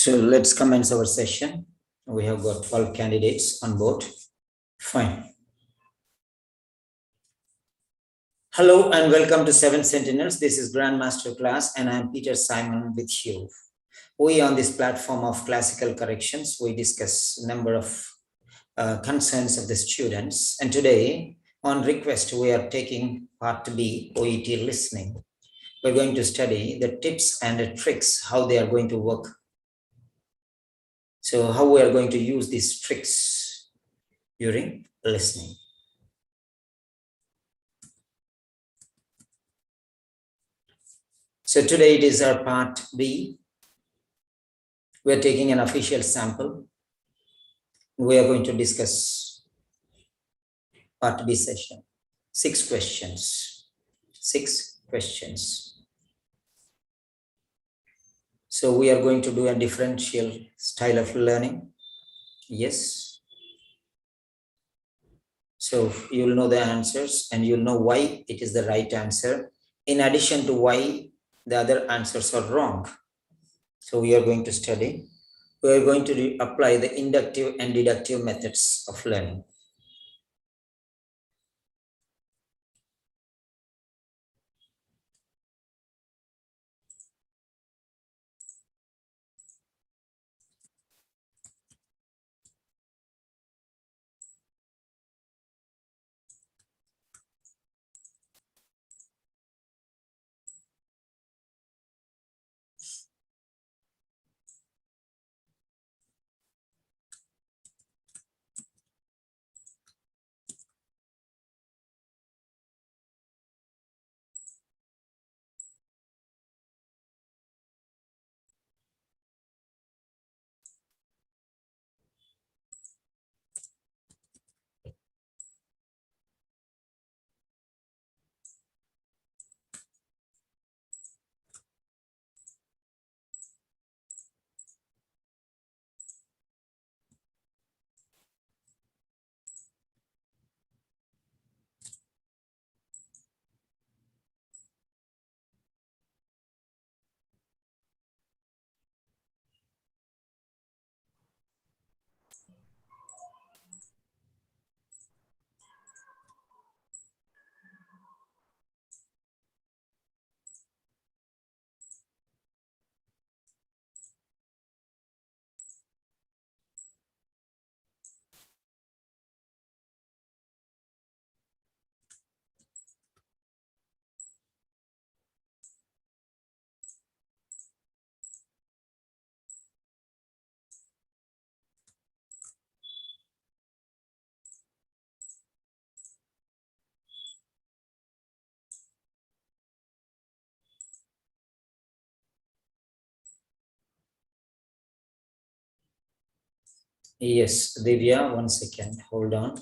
So let's commence our session. We have got 12 candidates on board. Fine. Hello and welcome to Seven Sentinels. This is Grandmaster Class and I'm Peter Simon with you. We on this platform of classical corrections, we discuss a number of concerns of the students. And today, on request, we are taking part B, OET listening. We're going to study the tips and the tricks, how they are going to work. So how we are going to use these tricks during listening. So today it is our part B. We are taking an official sample. We are going to discuss part B session. 6 questions. 6 questions. So we are going to do a differential style of learning. Yes. So you'll know the answers and you'll know why it is the right answer. In addition to why the other answers are wrong. So we are going to study. We are going to apply the inductive and deductive methods of learning. Yes, Divya, 1 second, hold on.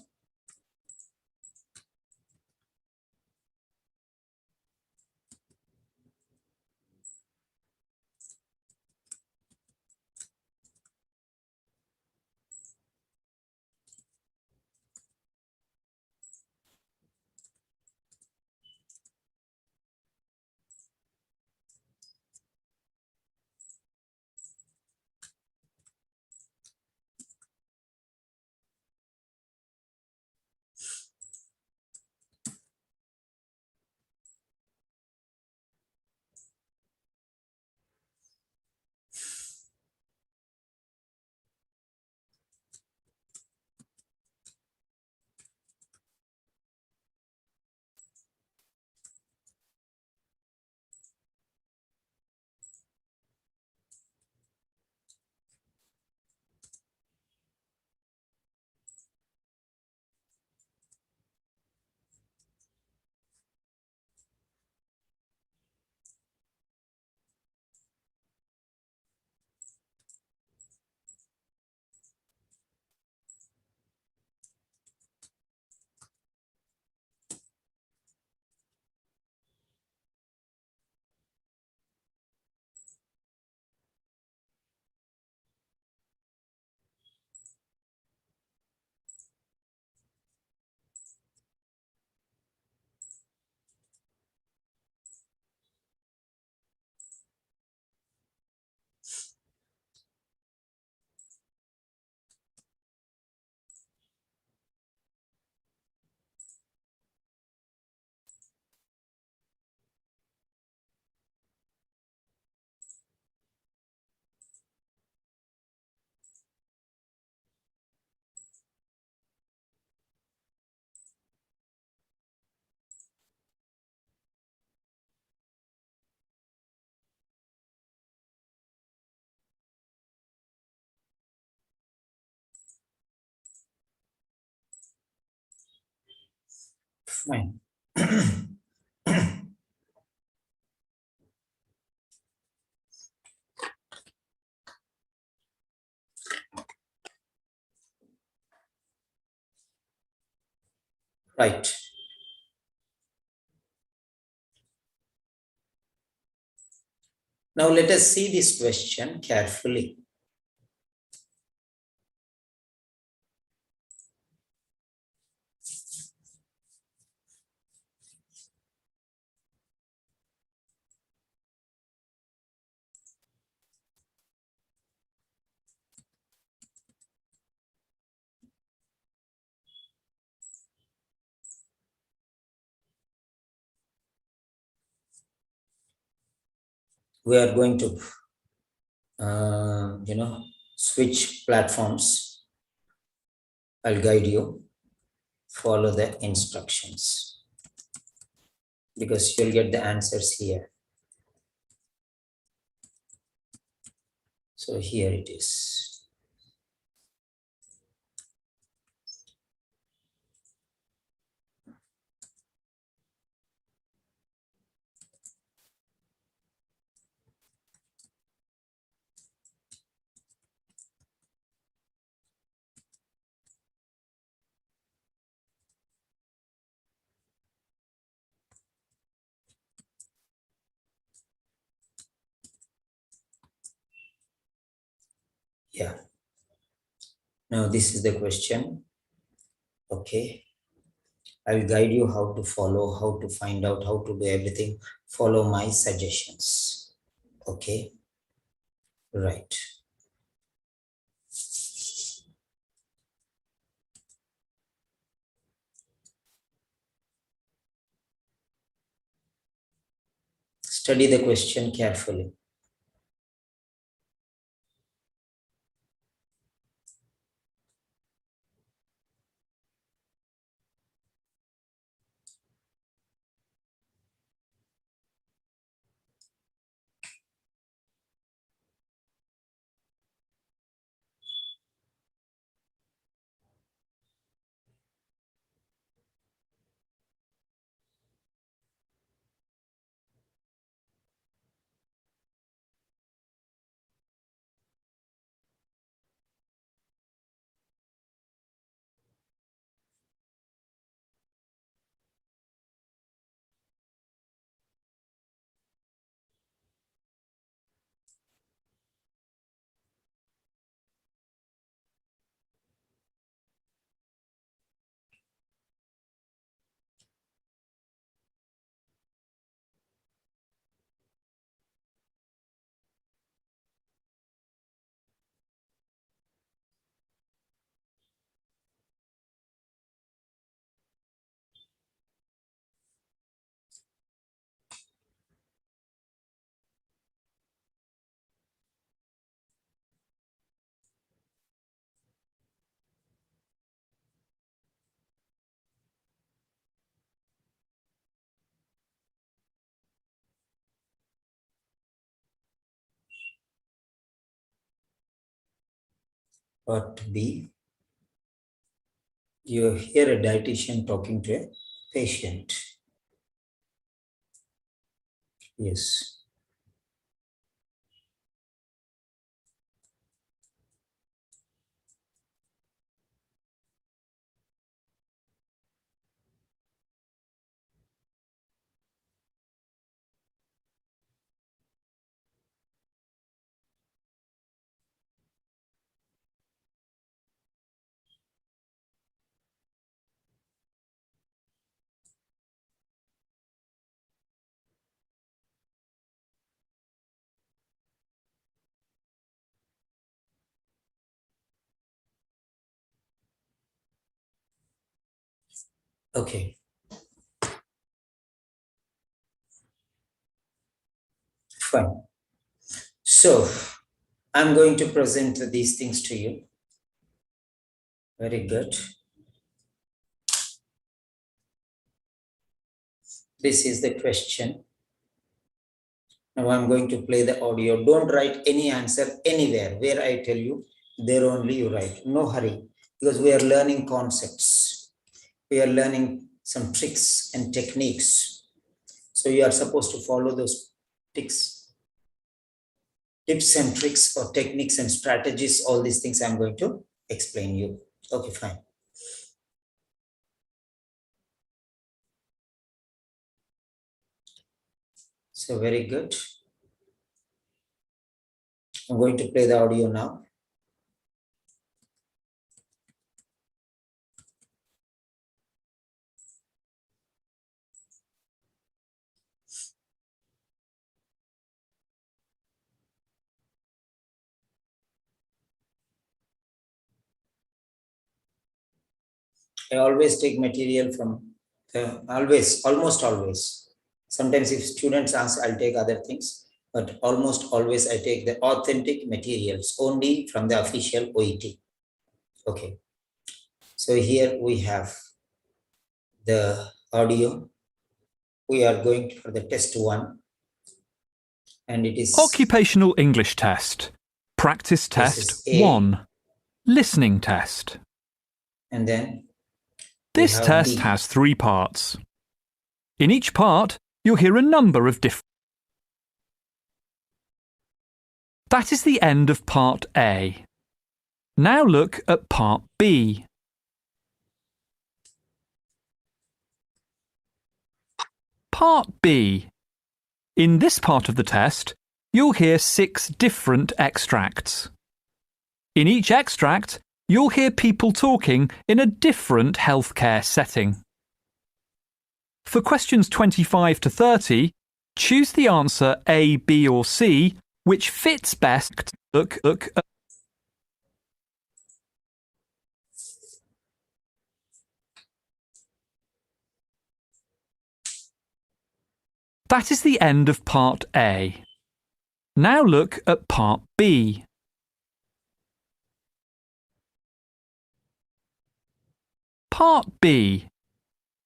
Fine. Right. Now let us see this question carefully. We are going to, switch platforms. I'll guide you. Follow the instructions because you'll get the answers here. So here it is. Yeah. Now this is the question. Okay. I will guide you how to follow, how to find out, how to do everything. Follow my suggestions. Okay. Right. Study the question carefully. Part B. You hear a dietitian talking to a patient. Yes. Okay. Fine. So I'm going to present these things to you. Very good. This is the question. Now I'm going to play the audio. Don't write any answer anywhere. Where I tell you, there only you write. No hurry, because we are learning concepts. We are learning some tricks and techniques. So you are supposed to follow those tips and tricks or techniques and strategies. All these things I'm going to explain you. Okay, fine. So very good. I'm going to play the audio now. I always take material from almost always. Sometimes if students ask, I'll take other things, but almost always I take the authentic materials only from the official OET. Okay. So here we have the audio. We are going for the test 1. And it is Occupational English test. Practice test 1. Listening test. And then this test has 3 parts. In each part, you'll hear a number of different. That is the end of part A. Now look at part B. Part B. In this part of the test, you'll hear 6 different extracts. In each extract, you'll hear people talking in a different healthcare setting. For questions 25 to 30, choose the answer A, B or C, which fits best. Look at. That is the end of part A. Now look at part B. Part B.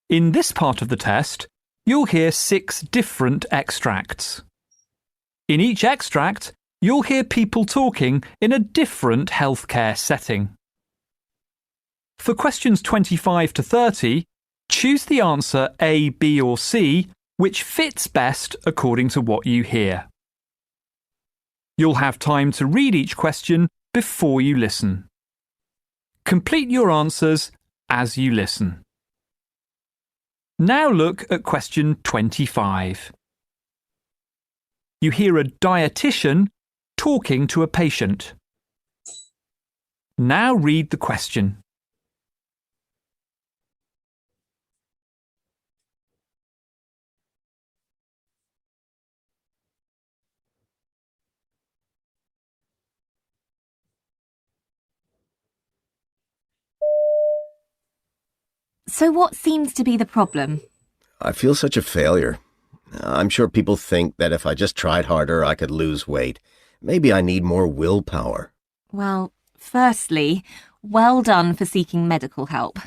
In this part of the test, you'll hear 6 different extracts. In each extract, you'll hear people talking in a different healthcare setting. For questions 25 to 30, choose the answer A, B or C, which fits best according to what you hear. You'll have time to read each question before you listen. Complete your answers as you listen. Now look at question 25. You hear a dietitian talking to a patient. Now read the question. So what seems to be the problem? I feel such a failure. I'm sure people think that if I just tried harder, I could lose weight. Maybe I need more willpower. Well, firstly, well done for seeking medical help.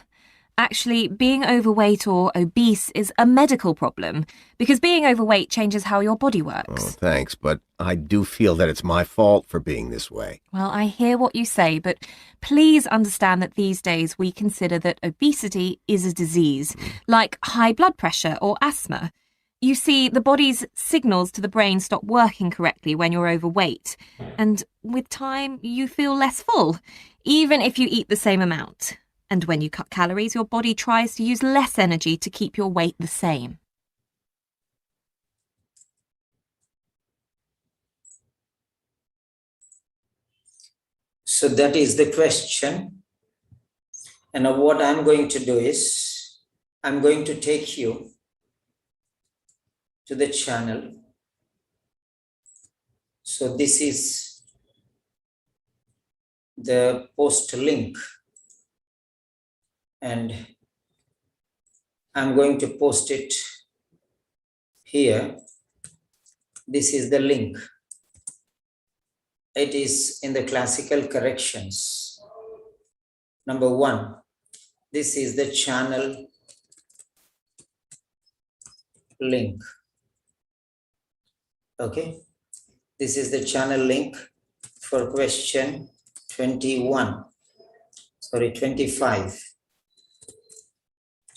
Actually, being overweight or obese is a medical problem because being overweight changes how your body works. Oh, thanks, but I do feel that it's my fault for being this way. Well, I hear what you say, but please understand that these days we consider that obesity is a disease, like high blood pressure or asthma. You see, the body's signals to the brain stop working correctly when you're overweight, and with time you feel less full, even if you eat the same amount. And when you cut calories, your body tries to use less energy to keep your weight the same. So that is the question. And now what I'm going to do is, I'm going to take you to the channel. So this is the post link. And I'm going to post it here. This is the link. It is in the classical corrections. Number 1, this is the channel link. Okay, this is the channel link for question 25.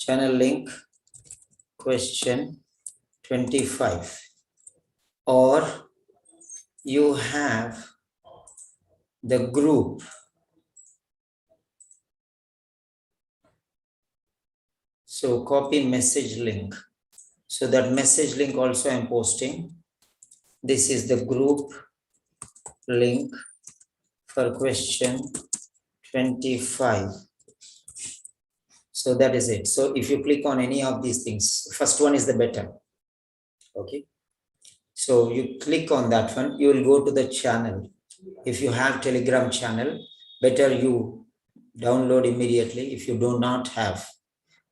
channel link question 25, or you have the group. So copy message link. So that message link also I'm posting. This is the group link for question 25. So that is it. So if you click on any of these things, first one is the better. Okay. So you click on that one, you will go to the channel. If you have Telegram channel, better you download immediately if you do not have.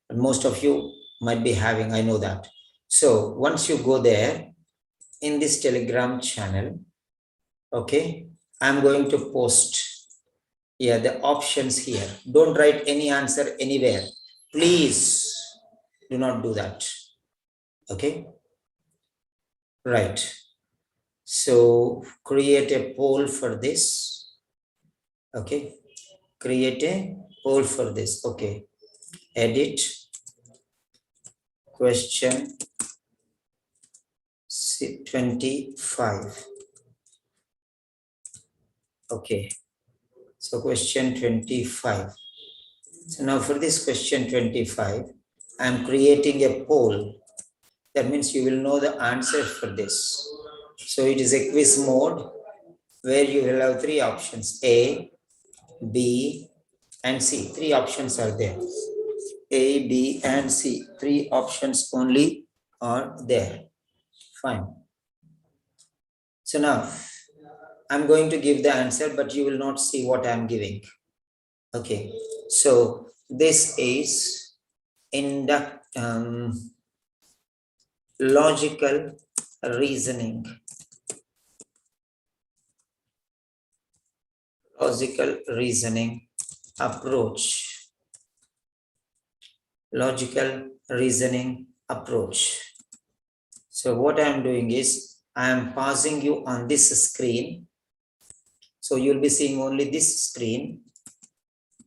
And most of you might be having, I know that. So once you go there in this Telegram channel, okay, I'm going to post the options here. Don't write any answer anywhere. Please do not do that. Okay. Right. So create a poll for this. Okay. Create a poll for this. Okay. Edit question 25. Okay. So question 25. So now for this question 25, I'm creating a poll. That means you will know the answer for this. So it is a quiz mode where you will have three options, A, B, and C. Three options are there. A, B, and C. Three options only are there. Fine. So now I'm going to give the answer, but you will not see what I'm giving. Okay. So this is logical reasoning. Logical reasoning approach. Logical reasoning approach. So what I'm doing is I am pausing you on this screen. So you'll be seeing only this screen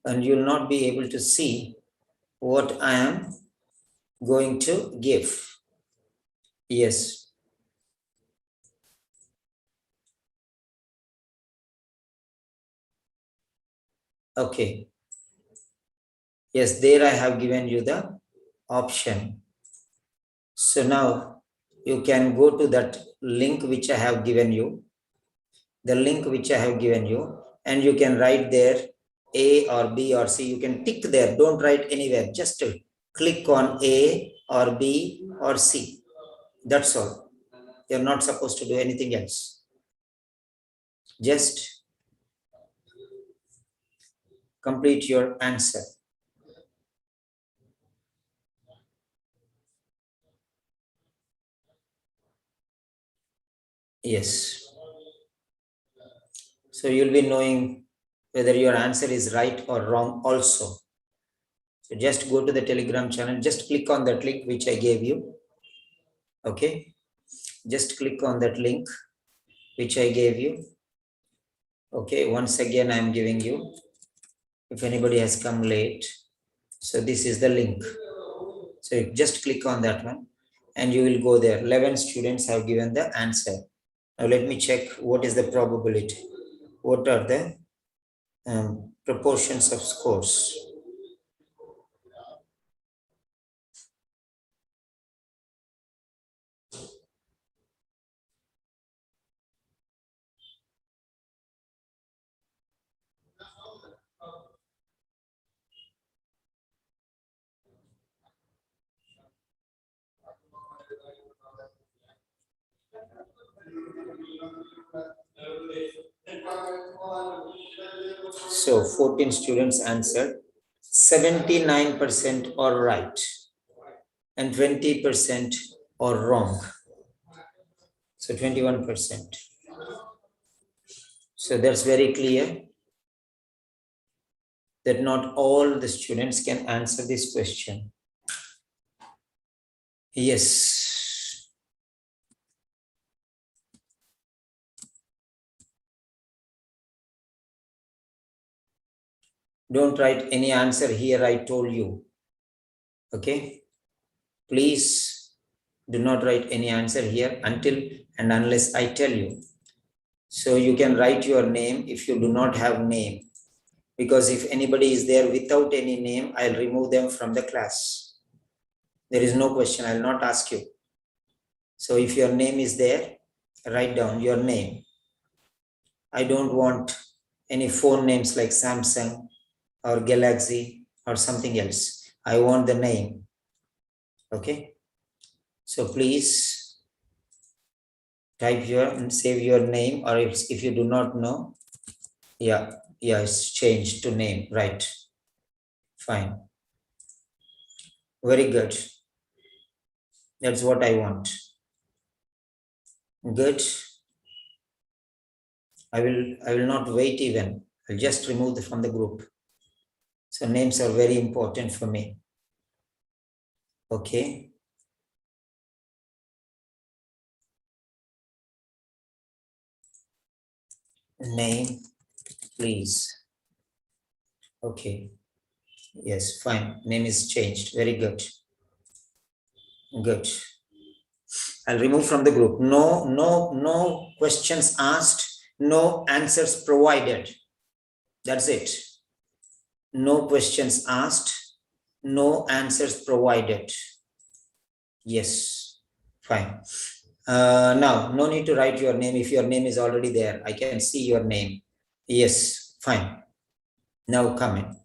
and you'll not be able to see what I am going to give. Yes. Okay. Yes, there I have given you the option. So now you can go to that link which I have given you, the link which I have given you, and you can write there A or B or C. You can tick there. Don't write anywhere. Just click on A or B or C. That's all. You're not supposed to do anything else. Just complete your answer. Yes. So you'll be knowing whether your answer is right or wrong also. So just go to the Telegram channel, just click on that link which I gave you. Okay. Just click on that link which I gave you. Okay. Once again, I'm giving you, if anybody has come late. So this is the link. So you just click on that one and you will go there. 11 students have given the answer. Now let me check what is the probability. What are the proportions of scores? So 14 students answered. 79% are right and 20% are wrong. So 21%. So that's very clear that not all the students can answer this question. Yes. Don't write any answer here, I told you. Okay. Please do not write any answer here until and unless I tell you. So you can write your name if you do not have name, because if anybody is there without any name, I'll remove them from the class. There is no question, I'll not ask you. So if your name is there, write down your name. I don't want any phone names like Samsung or Galaxy or something else. I want the name. Okay. So please type your and save your name, or if you do not know, yeah, it's changed to name, right? Fine. Very good. That's what I want. Good. I will not wait even. I'll just remove them from the group. So names are very important for me. Okay. Name, please. Okay. Yes, fine. Name is changed. Very good. Good. I'll remove from the group. No questions asked. No answers provided. That's it. No questions asked. No answers provided. Yes. Fine. Now, no need to write your name if your name is already there. I can see your name. Yes, fine. Now come in.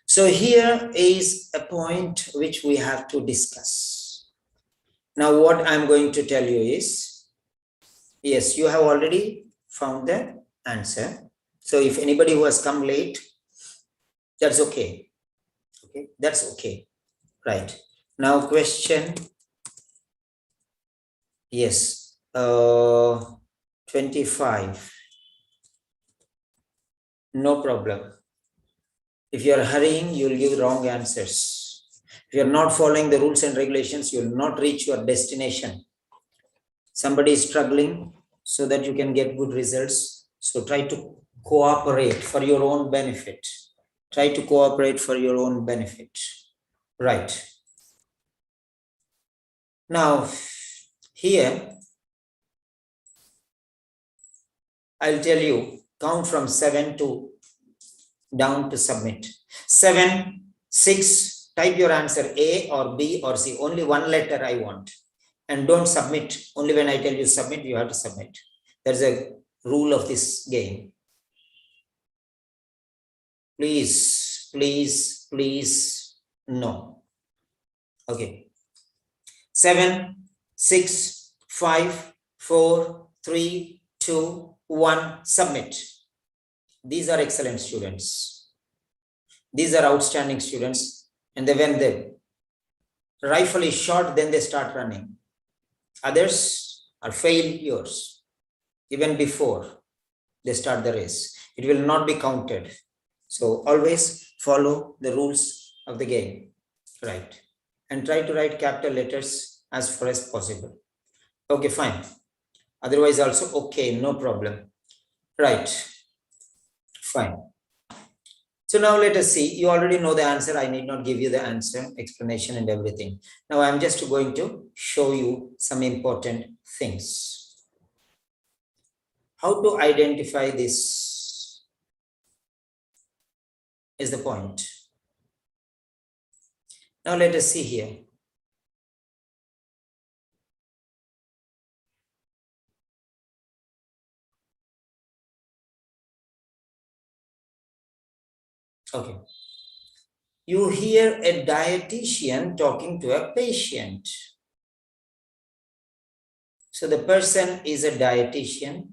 So here is a point which we have to discuss. Now, what I'm going to tell you is, yes, you have already found the answer. So if anybody who has come late, that's okay. Okay, that's okay. Right. Now, question. Yes, 25. No problem. If you're hurrying, you'll give wrong answers. If you're not following the rules and regulations, you'll not reach your destination. Somebody is struggling so that you can get good results. So try to cooperate for your own benefit. Try to cooperate for your own benefit. Right. Now, here, I'll tell you, count from 7 to down to submit. 7, 6, type your answer A or B or C. Only one letter I want. And don't submit. Only when I tell you submit, you have to submit. There's a rule of this game. Please, please, please, no. Okay. 7, 6, 5, 4, 3, 2, 1, submit. These are excellent students. These are outstanding students. And when the rifle is shot, then they start running. Others are failures even before they start the race. It will not be counted. So always follow the rules of the game, right? And try to write capital letters as far as possible. Okay, fine. Otherwise also, okay, no problem. Right, fine. So now let us see. You already know the answer. I need not give you the answer, explanation and everything. Now I'm just going to show you some important things. How to identify this is the point. Now let us see here. Okay. You hear a dietitian talking to a patient. So the person is a dietitian,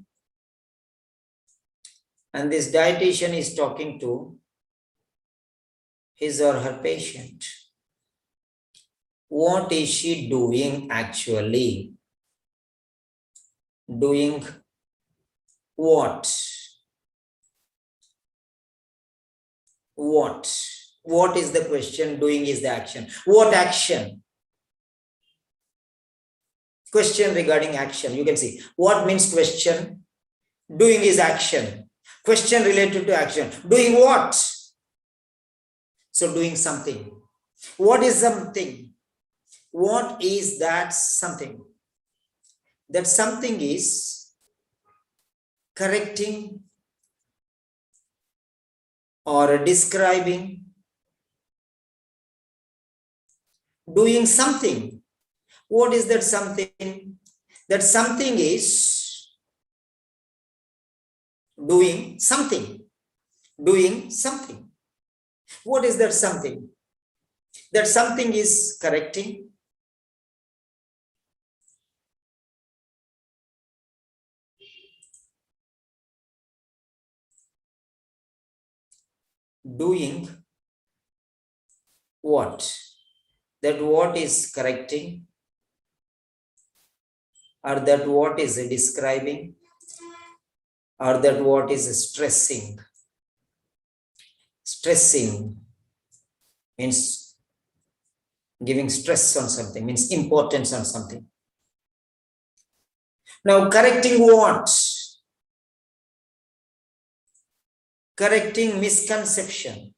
and this dietitian is talking to his or her patient. What is she doing actually? Doing what? What is the question? Doing is the action. What action? Question regarding action. You can see what means question. Doing is action. Question related to action. Doing what? So doing something. What is something? What is that something? That something is correcting or describing, doing something. What is that something? That something is doing something. Doing something. What is that something? That something is correcting, doing what? That what is correcting, or that what is describing, or that what is stressing. Stressing means giving stress on something, means importance on something. Now, correcting what? Correcting misconception.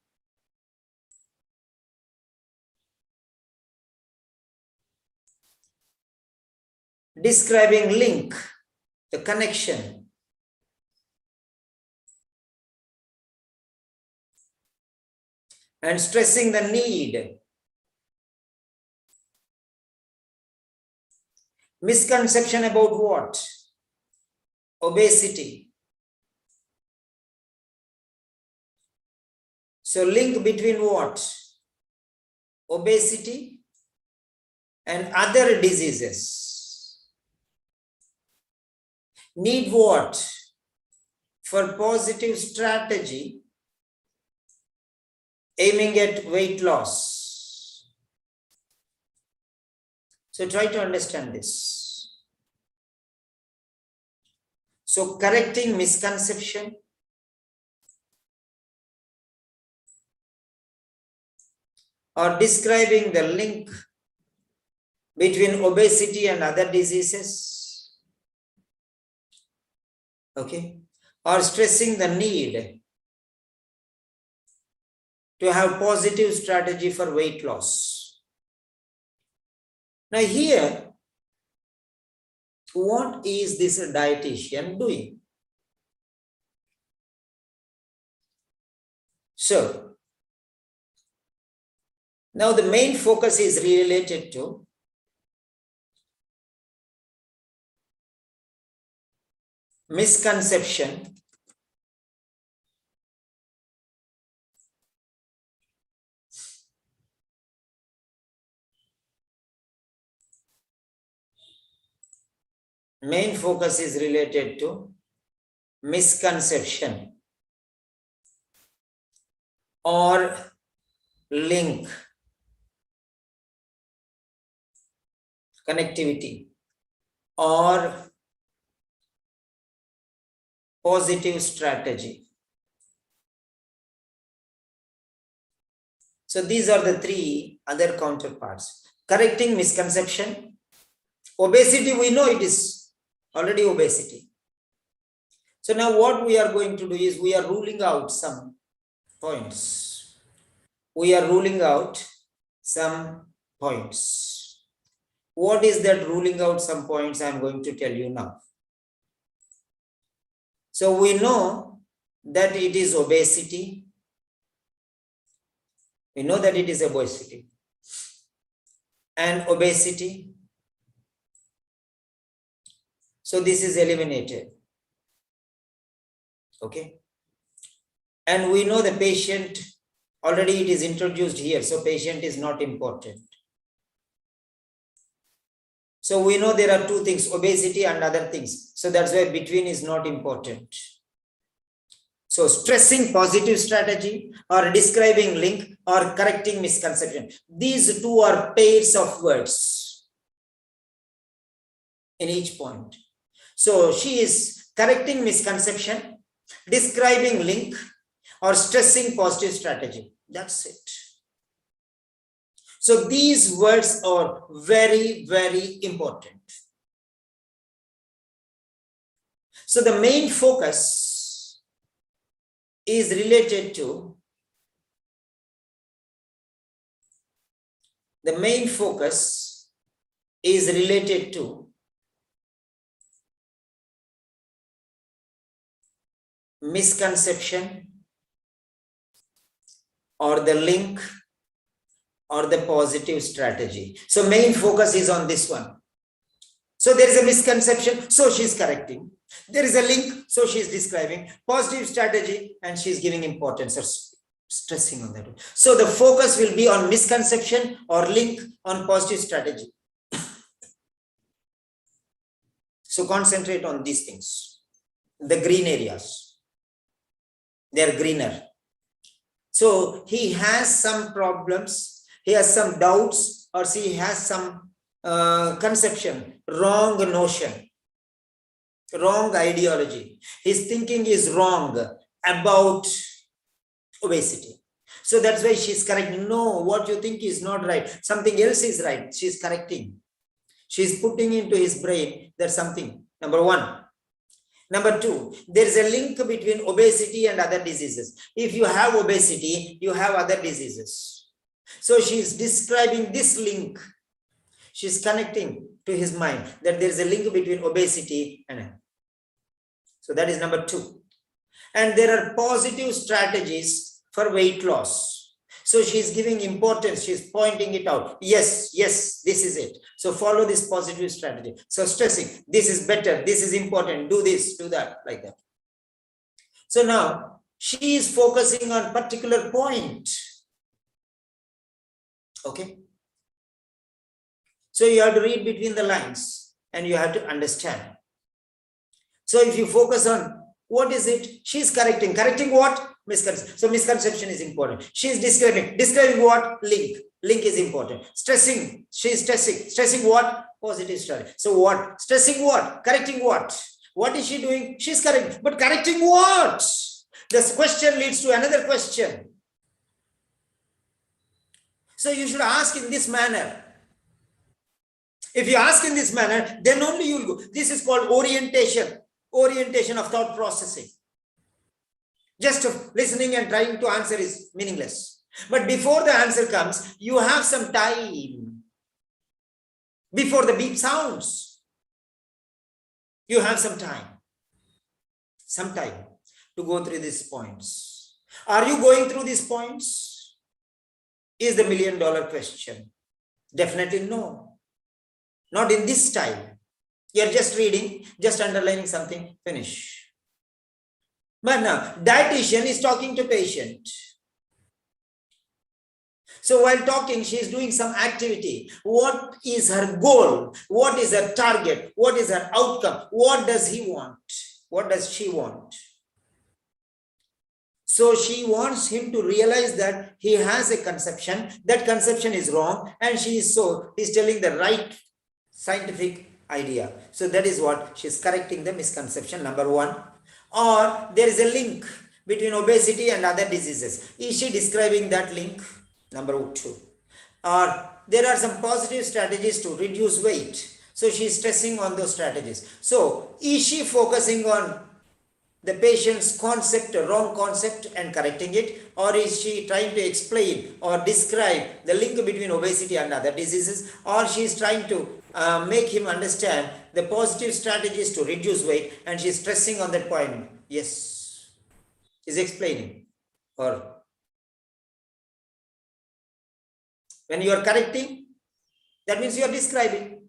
Describing link, the connection. And stressing the need. Misconception about what? Obesity. So link between what? Obesity and other diseases. Need what? For positive strategy aiming at weight loss. So try to understand this. So correcting misconception, or describing the link between obesity and other diseases, okay, or stressing the need to have positive strategy for weight loss. Now here, what is this dietitian doing? So, now the main focus is related to misconception, main focus is related to misconception or link, connectivity, or positive strategy. So these are the three other counterparts. Correcting misconception. Obesity, we know it is already obesity. So now what we are going to do is we are ruling out some points. We are ruling out some points. What is that ruling out some points? I am going to tell you now. So we know that it is obesity. We know that it is obesity. And obesity. So this is eliminated. Okay. And we know the patient, already it is introduced here. So patient is not important. So we know there are two things, obesity and other things. So that's why between is not important. So stressing positive strategy or describing link or correcting misconception. These two are pairs of words in each point. So she is correcting misconception, describing link, or stressing positive strategy. That's it. So these words are very, very important. So the main focus is related to the main focus is related to misconception or the link or the positive strategy. So main focus is on this one. So there is a misconception, so she's correcting. There is a link, so she's describing positive strategy, and she's giving importance or stressing on that. So the focus will be on misconception or link on positive strategy. So concentrate on these things. The green areas, they're greener. So he has some problems, he has some doubts, or he has some conception, wrong notion, wrong ideology. His thinking is wrong about obesity. So that's why she's correcting. No, what you think is not right. Something else is right. She's correcting. She's putting into his brain that something. Number one. Number two, there is a link between obesity and other diseases. If you have obesity, you have other diseases. So she's describing this link. She's connecting to his mind that there is a link between obesity and. So that is number two. And there are positive strategies for weight loss. So she's giving importance. She's pointing it out. Yes, yes, this is it. So follow this positive strategy. So stressing, this is better. This is important. Do this, do that, like that. So now she is focusing on particular point. Okay. So you have to read between the lines and you have to understand. So if you focus on what is it, she's correcting. Correcting what? Misconception. So misconception is important. She's describing. Describing what? Link. Link is important. Stressing. She's stressing. Stressing what? Positive strategy. So what? Stressing what? Correcting what? What is she doing? She's correcting. But correcting what? This question leads to another question. So you should ask in this manner. If you ask in this manner, then only you'll go. This is called orientation. Orientation of thought processing. Just listening and trying to answer is meaningless. But before the answer comes, you have some time. Before the beep sounds, you have some time. Some time to go through these points. Are you going through these points? Is the $1 million question. Definitely no. Not in this style. You're just reading, just underlining something, finish. But now, dietitian is talking to patient. So while talking, she is doing some activity. What is her goal? What is her target? What is her outcome? What does he want? What does she want? So she wants him to realize that he has a conception. That conception is wrong, and she's telling the right scientific idea. So that is what she's correcting, the misconception, number one. Or there is a link between obesity and other diseases. Is she describing that link? Number two. Or there are some positive strategies to reduce weight. So she's stressing on those strategies. So is she focusing on the patient's concept, a wrong concept, and correcting it? Or is she trying to explain or describe the link between obesity and other diseases? Or she is trying to make him understand the positive strategies to reduce weight, and she's stressing on that point? Yes, is explaining. Or when you are correcting, that means you are describing.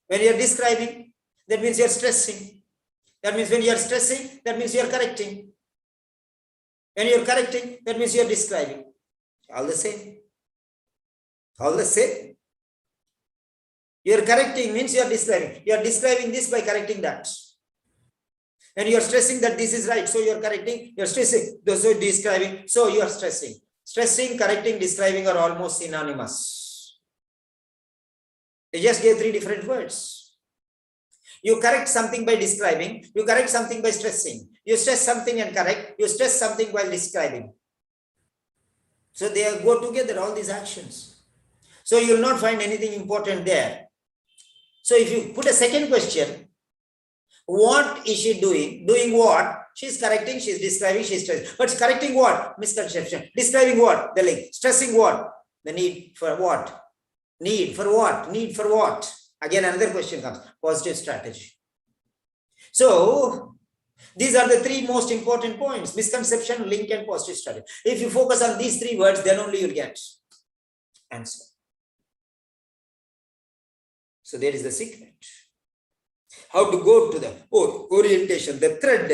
When you are describing, that means you are stressing. That means when you are stressing, that means you are correcting. When you are correcting, that means you are describing. All the same. All the same. You are correcting means you are describing. You are describing this by correcting that. And you are stressing that this is right. So you are correcting, you are stressing. So describing, so you are stressing. Stressing, correcting, describing are almost synonymous. They just gave 3 different words. You correct something by describing. You correct something by stressing. You stress something and correct. You stress something while describing. So they go together, all these actions. So you will not find anything important there. So if you put a second question, what is she doing? Doing what? She's correcting, she's describing, she's stressing. But correcting what? Misconception. Describing what? The link. Stressing what? The need for what? Need for what? Need for what? Again, another question comes. Positive strategy. So, these are the three most important points: misconception, link, and positive strategy. If you focus on these three words, then only you'll get answer. So, there is the secret. How to go to the orientation, the thread.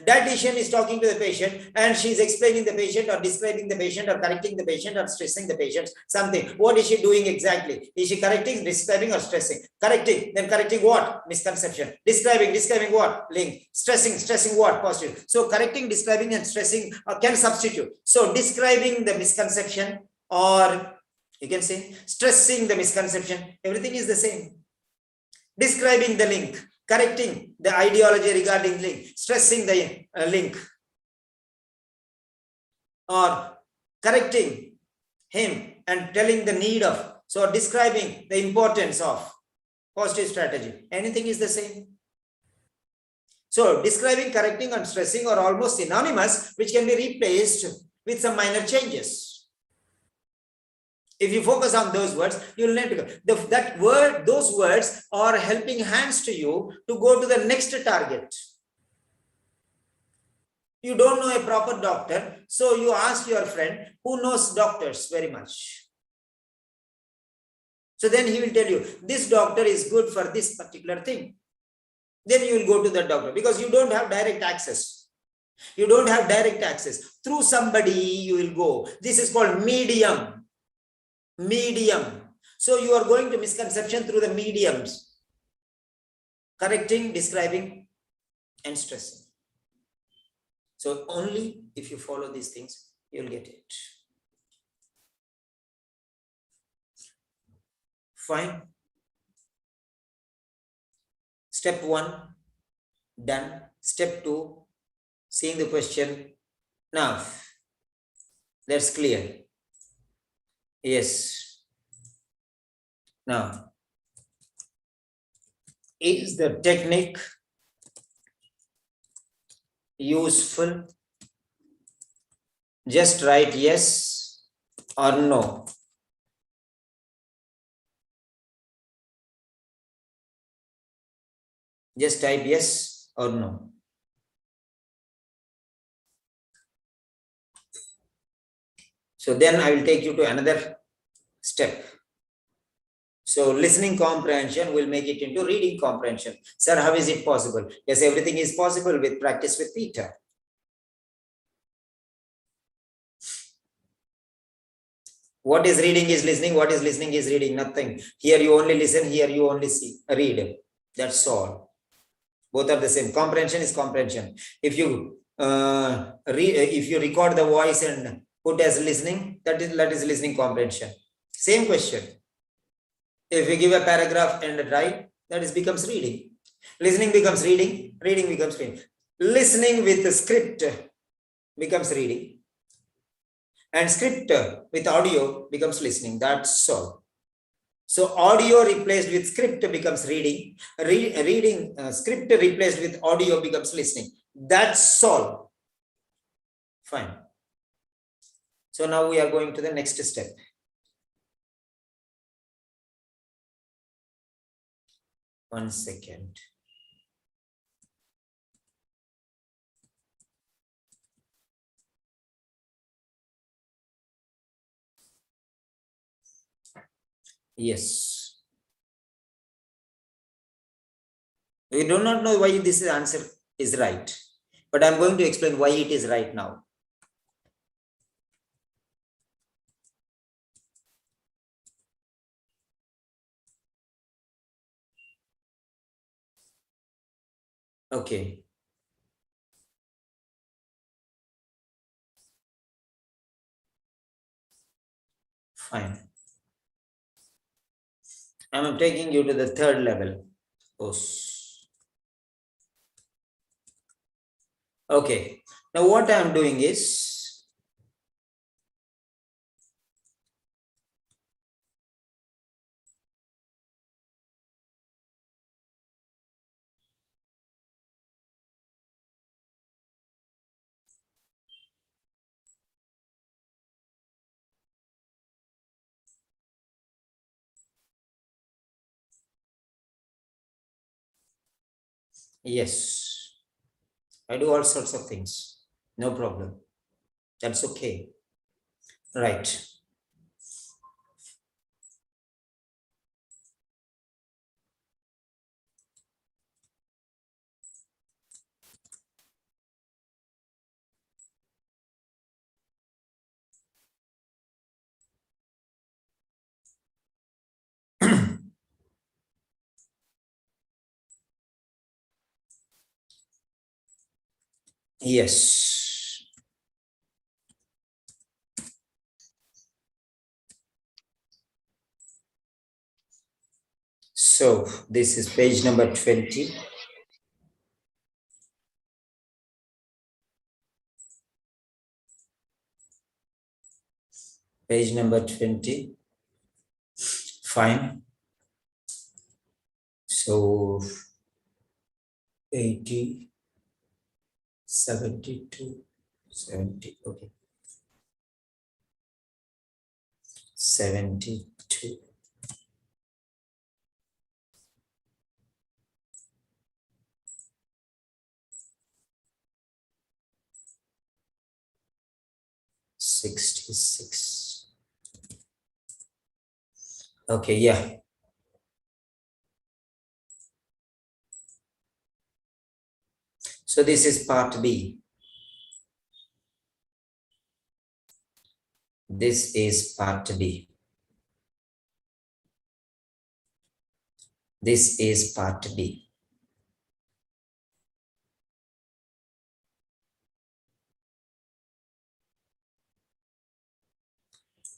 Dietitian is talking to the patient and she's explaining the patient or describing the patient or correcting the patient or stressing the patient something. What is she doing exactly? Is she correcting, describing, or stressing? Correcting, then correcting what? Misconception. Describing what? Link. Stressing what? Positive. So correcting, describing, and stressing can substitute. So describing the misconception, or you can say stressing the misconception, everything is the same. Describing the link, correcting the ideology regarding link, stressing the link, or correcting him and telling the need of, so describing the importance of positive strategy. Anything is the same. So describing, correcting, and stressing are almost synonymous, which can be replaced with some minor changes. If you focus on those words, you'll need to those words are helping hands to you to go to the next target. You don't know a proper doctor, so you ask your friend who knows doctors very much. So then he will tell you, this doctor is good for this particular thing. Then you will go to the doctor because you don't have direct access. You don't have direct access. Through somebody you will go. This is called medium. So you are going to misconception through the mediums: correcting, describing, and stressing. So only if you follow these things, you'll get it. Fine. Step 1, done. Step 2, seeing the question. Now, that's clear. Yes. Now, is the technique useful? Just write yes or no. Just type yes or no. So then I will take you to another step. So listening comprehension will make it into reading comprehension. Sir, how is it possible? Yes, everything is possible with practice with Peter. What is reading is listening. What is listening is reading. Nothing. Here you only listen. Here you only read. That's all. Both are the same. Comprehension is comprehension. If you record the voice and put as listening, that is listening comprehension. Same question. If we give a paragraph and write, becomes reading. Listening becomes reading. Reading becomes reading. Listening with the script becomes reading. And script with audio becomes listening. That's all. So audio replaced with script becomes reading. Script replaced with audio becomes listening. That's all. Fine. So now we are going to the next step. One second. Yes. We do not know why this answer is right, but I'm going to explain why it is right now. Okay. Fine. I'm taking you to the third level. Okay. Now what I'm doing is, Yes, I do all sorts of things. No problem. That's okay. Right. Yes. So this is page number 20. Page number 20. Fine. So 80, 72, 70. Okay. 72. $66. Okay, yeah. So this is part B. This is part B. This is part B.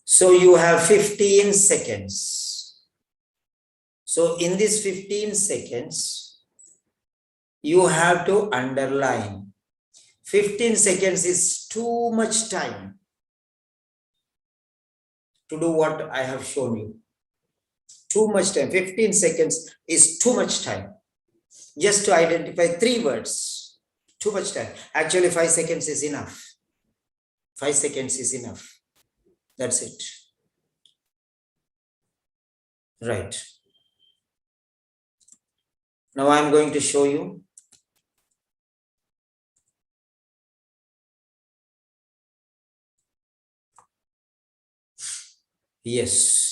So you have 15 seconds. So in this 15 seconds, you have to underline. 15 seconds is too much time to do what I have shown you. Too much time. 15 seconds is too much time. Just to identify 3 words. Too much time. Actually, 5 seconds is enough. 5 seconds is enough. That's it. Right. Now I'm going to show you. Yes.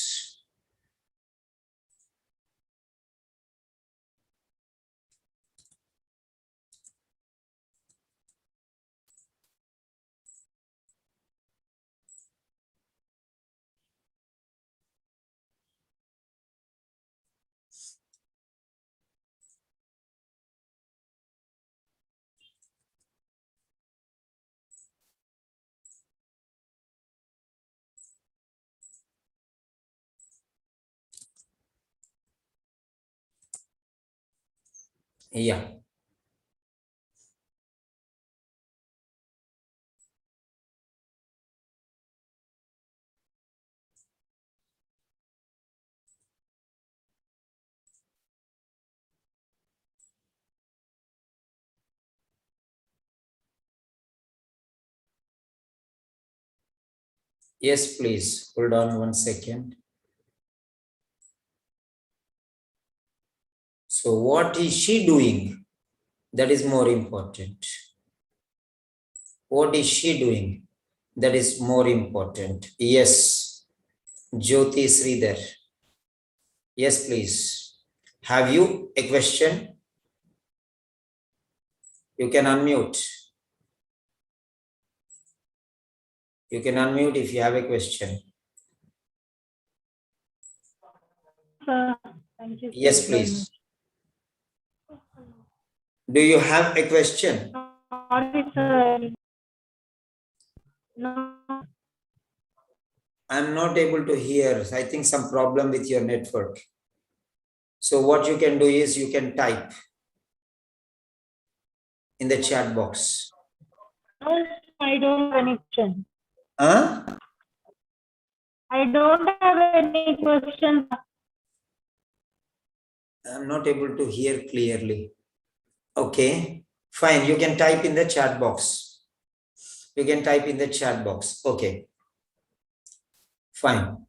Yeah. Yes, please. Hold on 1 second. So what is she doing? That is more important. What is she doing? That is more important. Yes. Jyoti Sridhar. Yes, please. Have you a question? You can unmute. You can unmute if you have a question. Thank you. Yes, please. Do you have a question? Sorry, sir. No. I'm not able to hear. I think some problem with your network. So what you can do is you can type in the chat box. No, I don't have any question. Huh? I don't have any question. I'm not able to hear clearly. Okay, fine. You can type in the chat box. You can type in the chat box. Okay, fine.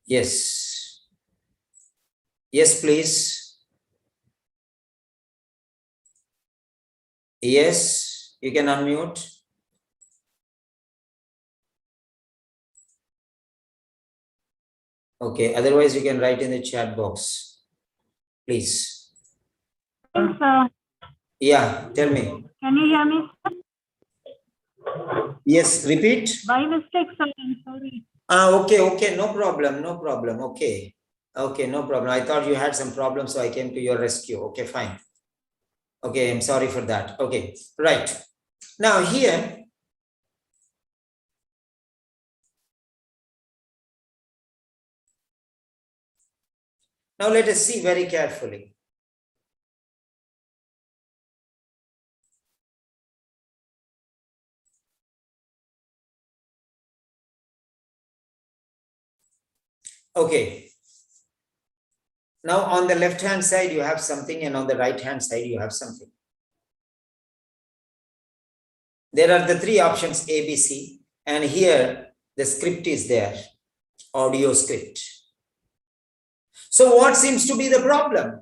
Yes. Yes, please. Yes, you can unmute. Okay, otherwise you can write in the chat box, please. Sir, Yeah, tell me. can you hear me? Yes, repeat. By mistake, sir. I'm sorry. Okay, no problem. Okay, no problem. I thought you had some problem, so I came to your rescue. Okay, fine. Okay, I'm sorry for that. Okay, right. Now here, now let us see very carefully. Okay. Now on the left hand side, you have something, and on the right hand side, you have something. There are the three options A, B, C, and here the script is there, audio script. So what seems to be the problem?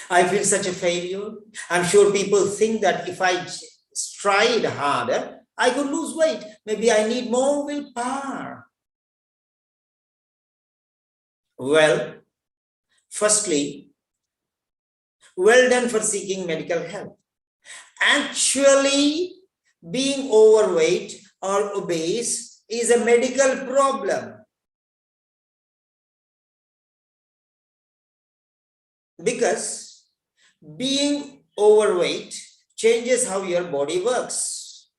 I feel such a failure. I'm sure people think that if I tried harder, I could lose weight. Maybe I need more willpower. Well, firstly, well done for seeking medical help. Actually, being overweight or obese is a medical problem. Because being overweight changes how your body works.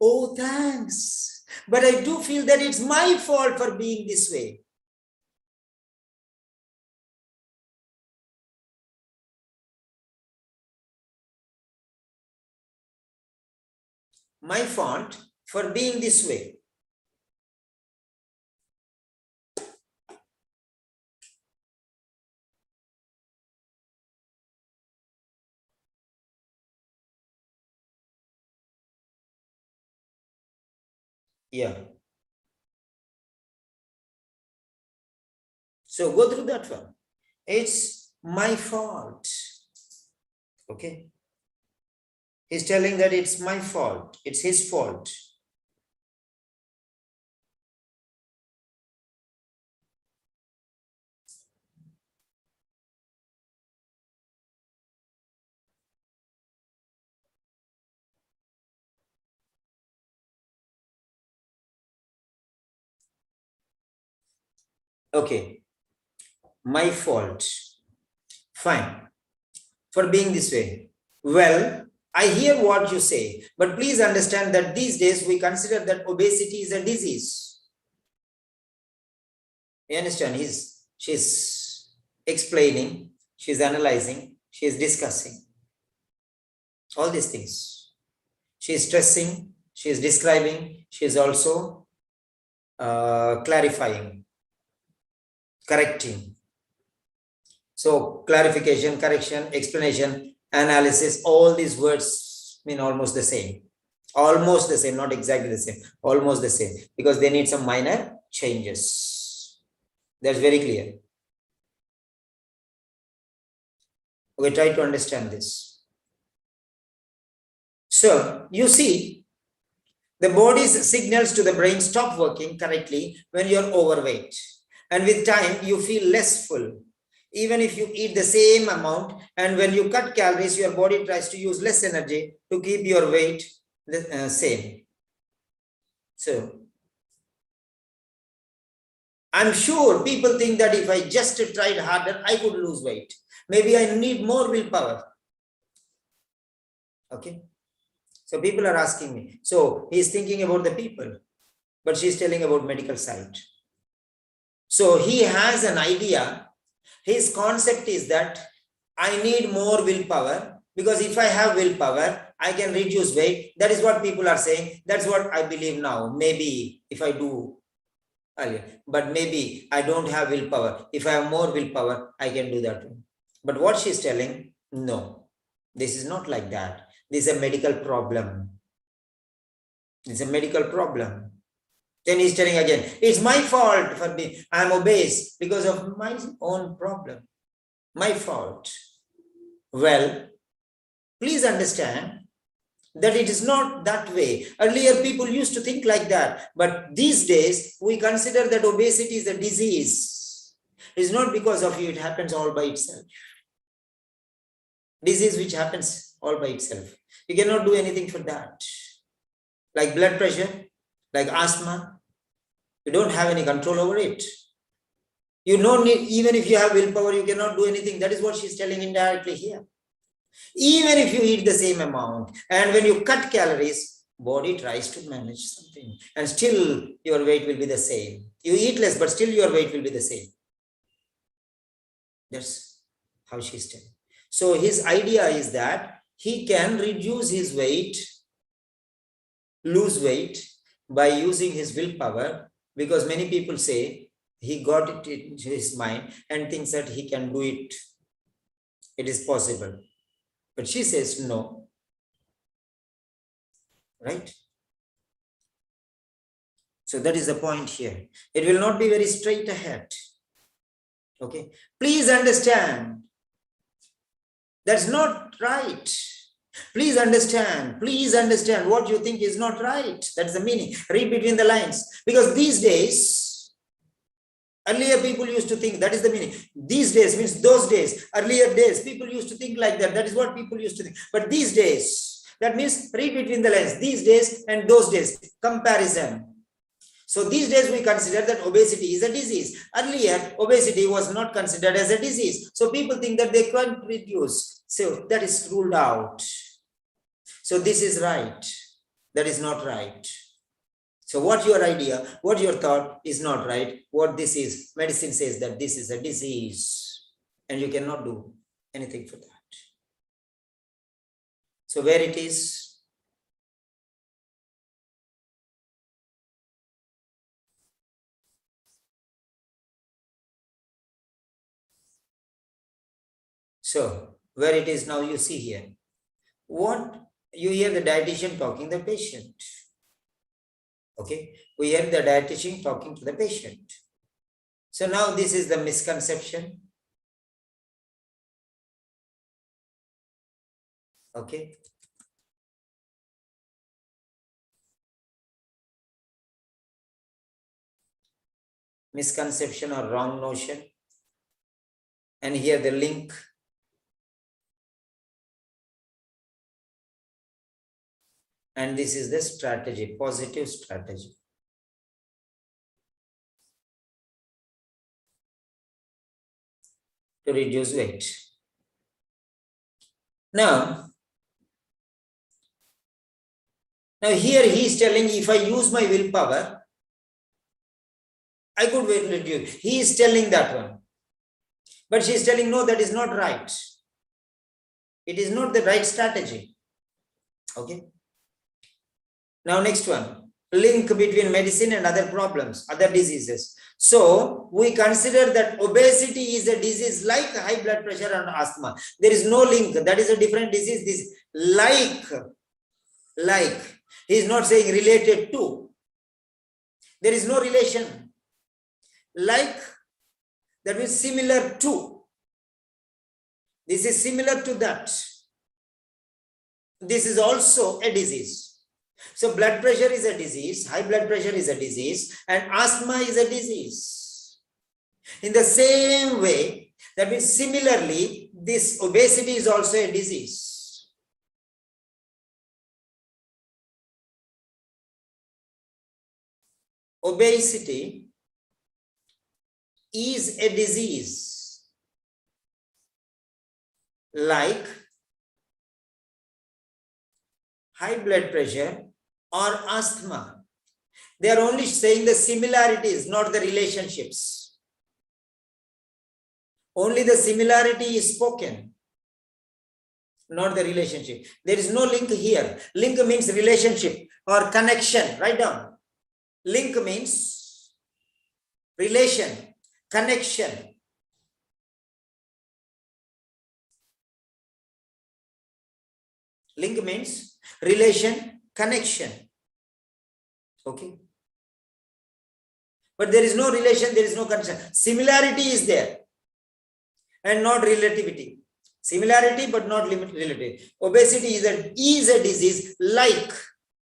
Oh, thanks. But I do feel that it's my fault for being this way. My fault for being this way. Yeah. So go through that one. It's my fault. Okay. He's telling that it's my fault. It's his fault. Okay. My fault. Fine. For being this way. Well, I hear what you say, but please understand that these days we consider that obesity is a disease. You understand? She's explaining, she's analyzing, she's discussing all these things. She's stressing, she's describing, she's also clarifying, correcting. So clarification, correction, explanation, analysis, all these words mean almost the same. Almost the same, not exactly the same, almost the same, because they need some minor changes. That's very clear. We try to understand this. So you see, the body's signals to the brain stop working correctly when you're overweight. And with time, you feel less full. Even if you eat the same amount, and when you cut calories, your body tries to use less energy to keep your weight the same. So I'm sure people think that if I just tried harder, I could lose weight. Maybe I need more willpower. Okay. So people are asking me. So he's thinking about the people, but she's telling about medical side. So he has an idea. His concept is that I need more willpower, because if I have willpower, I can reduce weight. That is what people are saying. That's what I believe now. Maybe if I do earlier, but maybe I don't have willpower. If I have more willpower, I can do that. But what she's telling, no, this is not like that. This is a medical problem. It's a medical problem. Then he's telling again, it's my fault for being, I'm obese because of my own problem. My fault. Well, please understand that it is not that way. Earlier, people used to think like that. But these days, we consider that obesity is a disease. It's not because of you, it happens all by itself. Disease which happens all by itself. You cannot do anything for that. Like blood pressure, like asthma, you don't have any control over it. You don't need, even if you have willpower, you cannot do anything. That is what she's telling indirectly here. Even if you eat the same amount, and when you cut calories, body tries to manage something, and still your weight will be the same. You eat less, but still your weight will be the same. That's how she's telling. So his idea is that he can reduce his weight, lose weight by using his willpower, because many people say he got it into his mind and thinks that he can do it. It is possible. But she says no. Right? So that is the point here. It will not be very straight ahead. Okay. Please understand. That's not right. Please understand what you think is not right. That's the meaning. Read between the lines. Because these days, earlier people used to think, that is the meaning. These days means those days, earlier days, people used to think like that. That is what people used to think. But these days, that means read between the lines. These days and those days, comparison. So these days we consider that obesity is a disease. Earlier, obesity was not considered as a disease. So people think that they can't reduce. So that is ruled out. So this is right. That is not right. So what your idea, what your thought is not right. What this is, medicine says that this is a disease and you cannot do anything for that. So where it is, so where it is now, you see here, what you hear the dietitian talking to the patient. Okay, we hear the dietitian talking to the patient. So now this is the misconception. Okay. Misconception or wrong notion. And here the link. And this is the strategy, positive strategy. To reduce weight. Now here he is telling, if I use my willpower, I could reduce. He is telling that one. But she is telling, no, that is not right. It is not the right strategy. Okay. Now next one, link between medicine and other problems, other diseases. So we consider that obesity is a disease like high blood pressure and asthma. There is no link. That is a different disease. This like. He is not saying related to. There is no relation. Like, that means similar to. This is similar to that. This is also a disease. So blood pressure is a disease, high blood pressure is a disease, and asthma is a disease. In the same way, that means similarly, this obesity is also a disease. Obesity is a disease like high blood pressure or asthma. They are only saying the similarities, not the relationships. Only the similarity is spoken, not the relationship. There is no link here. Link means relationship or connection. Write down. Link means relation, connection. Link means relation, connection. Okay. But there is no relation, there is no connection. Similarity is there and not relativity. Similarity but not relative. Obesity is a disease, like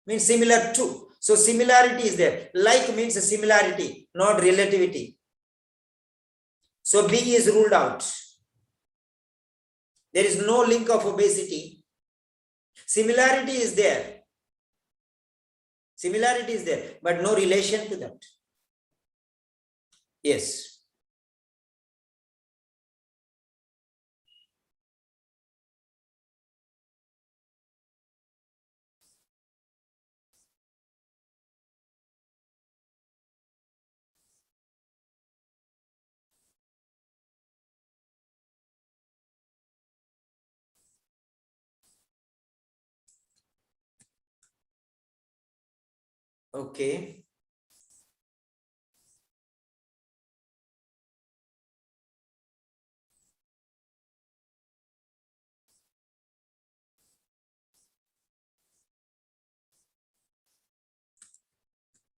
means similar to. So similarity is there. Like means a similarity, not relativity. So B is ruled out. There is no link of obesity. Similarity is there. Similarity is there, but no relation to that. Yes. Okay.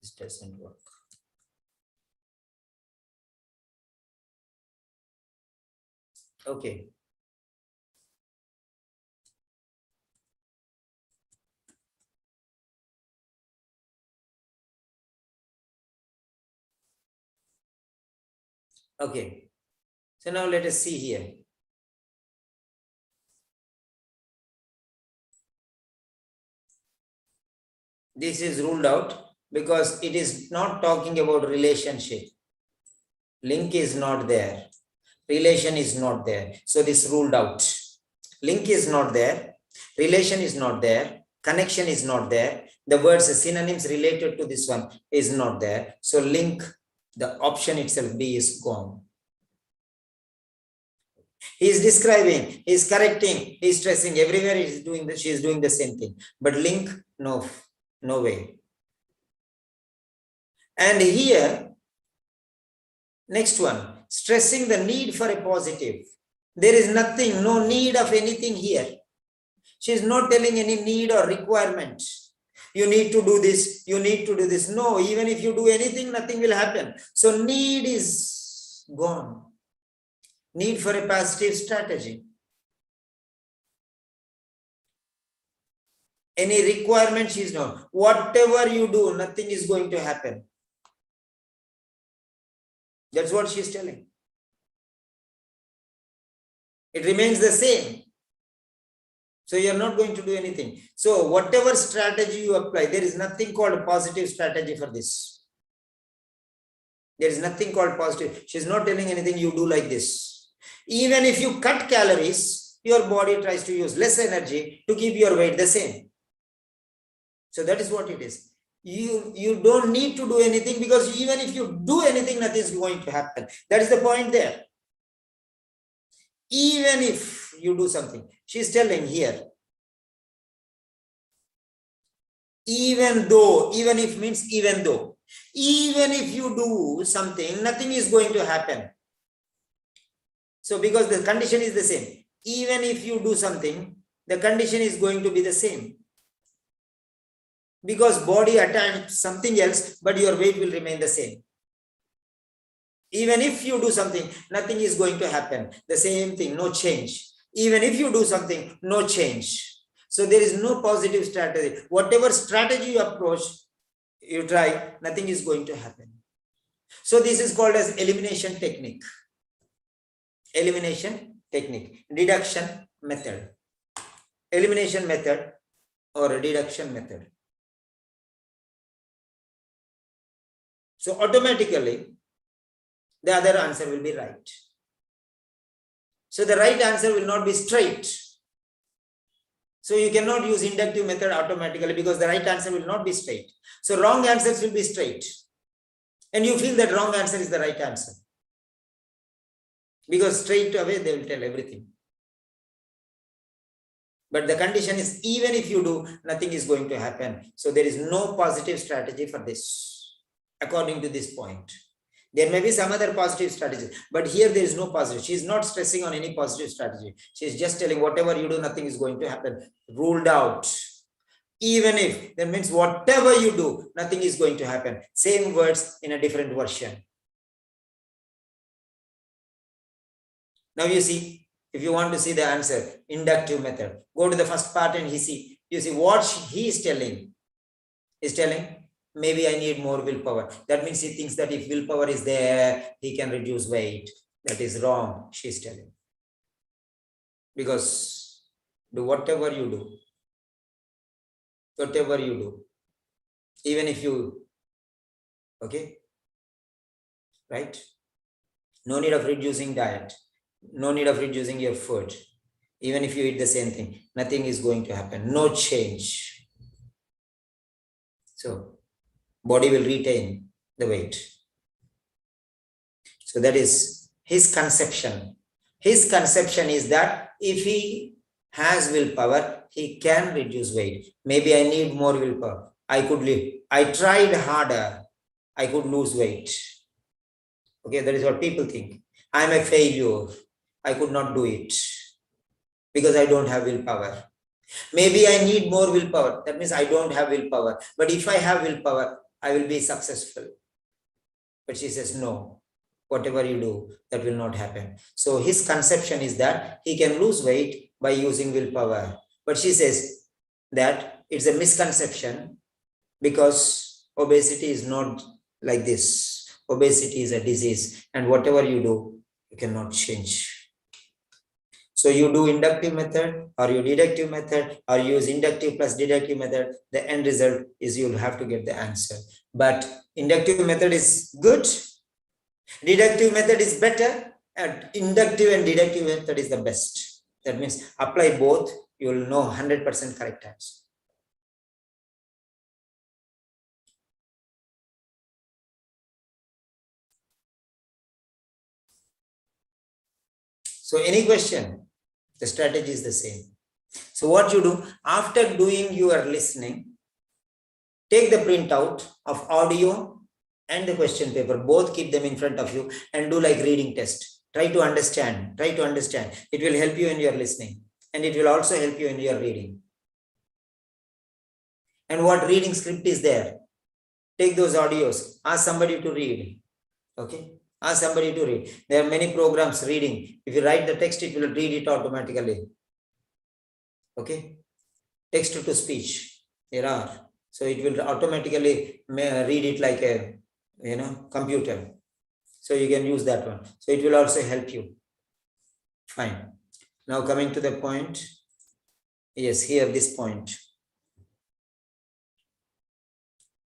This doesn't work. Okay. Okay. So now let us see here. This is ruled out because it is not talking about relationship. Link is not there. Relation is not there. So this ruled out. Link is not there. Relation is not there. Connection is not there. The words synonyms related to this one is not there. So link, the option itself, B, is gone. He is describing, he is correcting, he is stressing, everywhere he is doing she is doing the same thing. But link, no way. And here, next one, stressing the need for a positive. There is nothing, no need of anything here. She is not telling any need or requirement. You need to do this, you need to do this. No, even if you do anything, nothing will happen. So need is gone. Need for a positive strategy. Any requirement she is not. Whatever you do, nothing is going to happen. That's what she is telling. It remains the same. So you are not going to do anything. So whatever strategy you apply, there is nothing called a positive strategy for this. There is nothing called positive. She is not telling anything you do like this. Even if you cut calories, your body tries to use less energy to keep your weight the same. So that is what it is. You don't need to do anything, because even if you do anything, nothing is going to happen. That is the point there. Even if you do something, she is telling here, even though, even if means even though, even if you do something, nothing is going to happen. So because the condition is the same, even if you do something, the condition is going to be the same. Because body attached something else, but your weight will remain the same. Even if you do something, nothing is going to happen. The same thing, no change. Even if you do something, no change. So there is no positive strategy. Whatever strategy you approach, you try, nothing is going to happen. So this is called as elimination technique. Elimination technique, deduction method. Elimination method or a deduction method. So automatically, the other answer will be right. So the right answer will not be straight. So you cannot use inductive method automatically, because the right answer will not be straight. So wrong answers will be straight. And you feel that wrong answer is the right answer, because straight away they will tell everything. But the condition is, even if you do, nothing is going to happen. So there is no positive strategy for this, according to this point. There may be some other positive strategy, but here there is no positive. She is not stressing on any positive strategy. She is just telling whatever you do, nothing is going to happen. Ruled out. Even if, that means whatever you do, nothing is going to happen. Same words in a different version. Now you see, if you want to see the answer, inductive method, go to the first part and you see what he is telling. He's telling, maybe I need more willpower. That means he thinks that if willpower is there, he can reduce weight. That is wrong, she's telling. Because do whatever you do, even if you, okay, right? No need of reducing diet. No need of reducing your food. Even if you eat the same thing, nothing is going to happen. No change. So, body will retain the weight. So that is his conception. His conception is that if he has willpower, he can reduce weight. Maybe I need more willpower. I could live. I tried harder. I could lose weight. Okay, that is what people think. I'm a failure. I could not do it because I don't have willpower. Maybe I need more willpower. That means I don't have willpower. But if I have willpower, I will be successful. But she says, no, whatever you do, that will not happen. So his conception is that he can lose weight by using willpower. But she says that it's a misconception because obesity is not like this. Obesity is a disease, and whatever you do, you cannot change. So you do inductive method or you deductive method or use inductive plus deductive method, the end result is you'll have to get the answer. But inductive method is good, deductive method is better, and inductive and deductive method is the best. That means apply both, you will know 100% correct answer. So any question, the strategy is the same. So what you do, after doing your listening, take the printout of audio and the question paper, both keep them in front of you and do like reading test. Try to understand. It will help you in your listening and it will also help you in your reading. And what reading script is there? Take those audios, ask somebody to read. Okay. Ask somebody to read. There are many programs reading. If you write the text, it will read it automatically. Okay. Text to speech. There are. So it will automatically read it like a computer. So you can use that one. So it will also help you. Fine. Now coming to the point. Yes, here this point.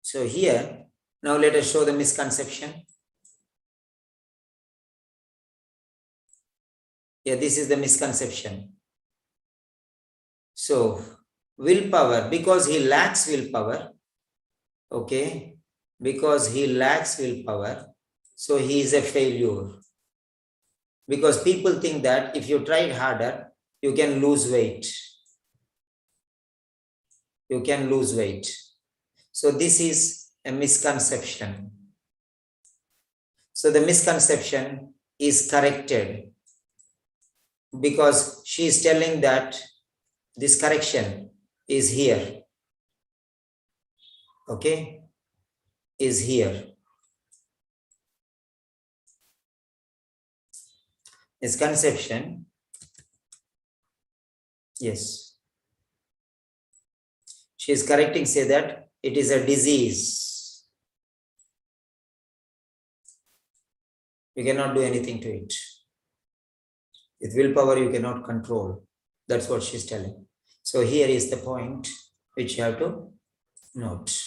So here, now let us show the misconception. Yeah, this is the misconception. So, willpower, because he lacks willpower, okay, because he lacks willpower, so he is a failure. Because people think that if you tried harder, you can lose weight. You can lose weight. So, this is a misconception. So, the misconception is corrected. Because she is telling that this correction is here. Okay? Is here. Misconception. Yes. She is correcting, say that it is a disease. You cannot do anything to it. With willpower, you cannot control. That's what she's telling. So here is the point which you have to note.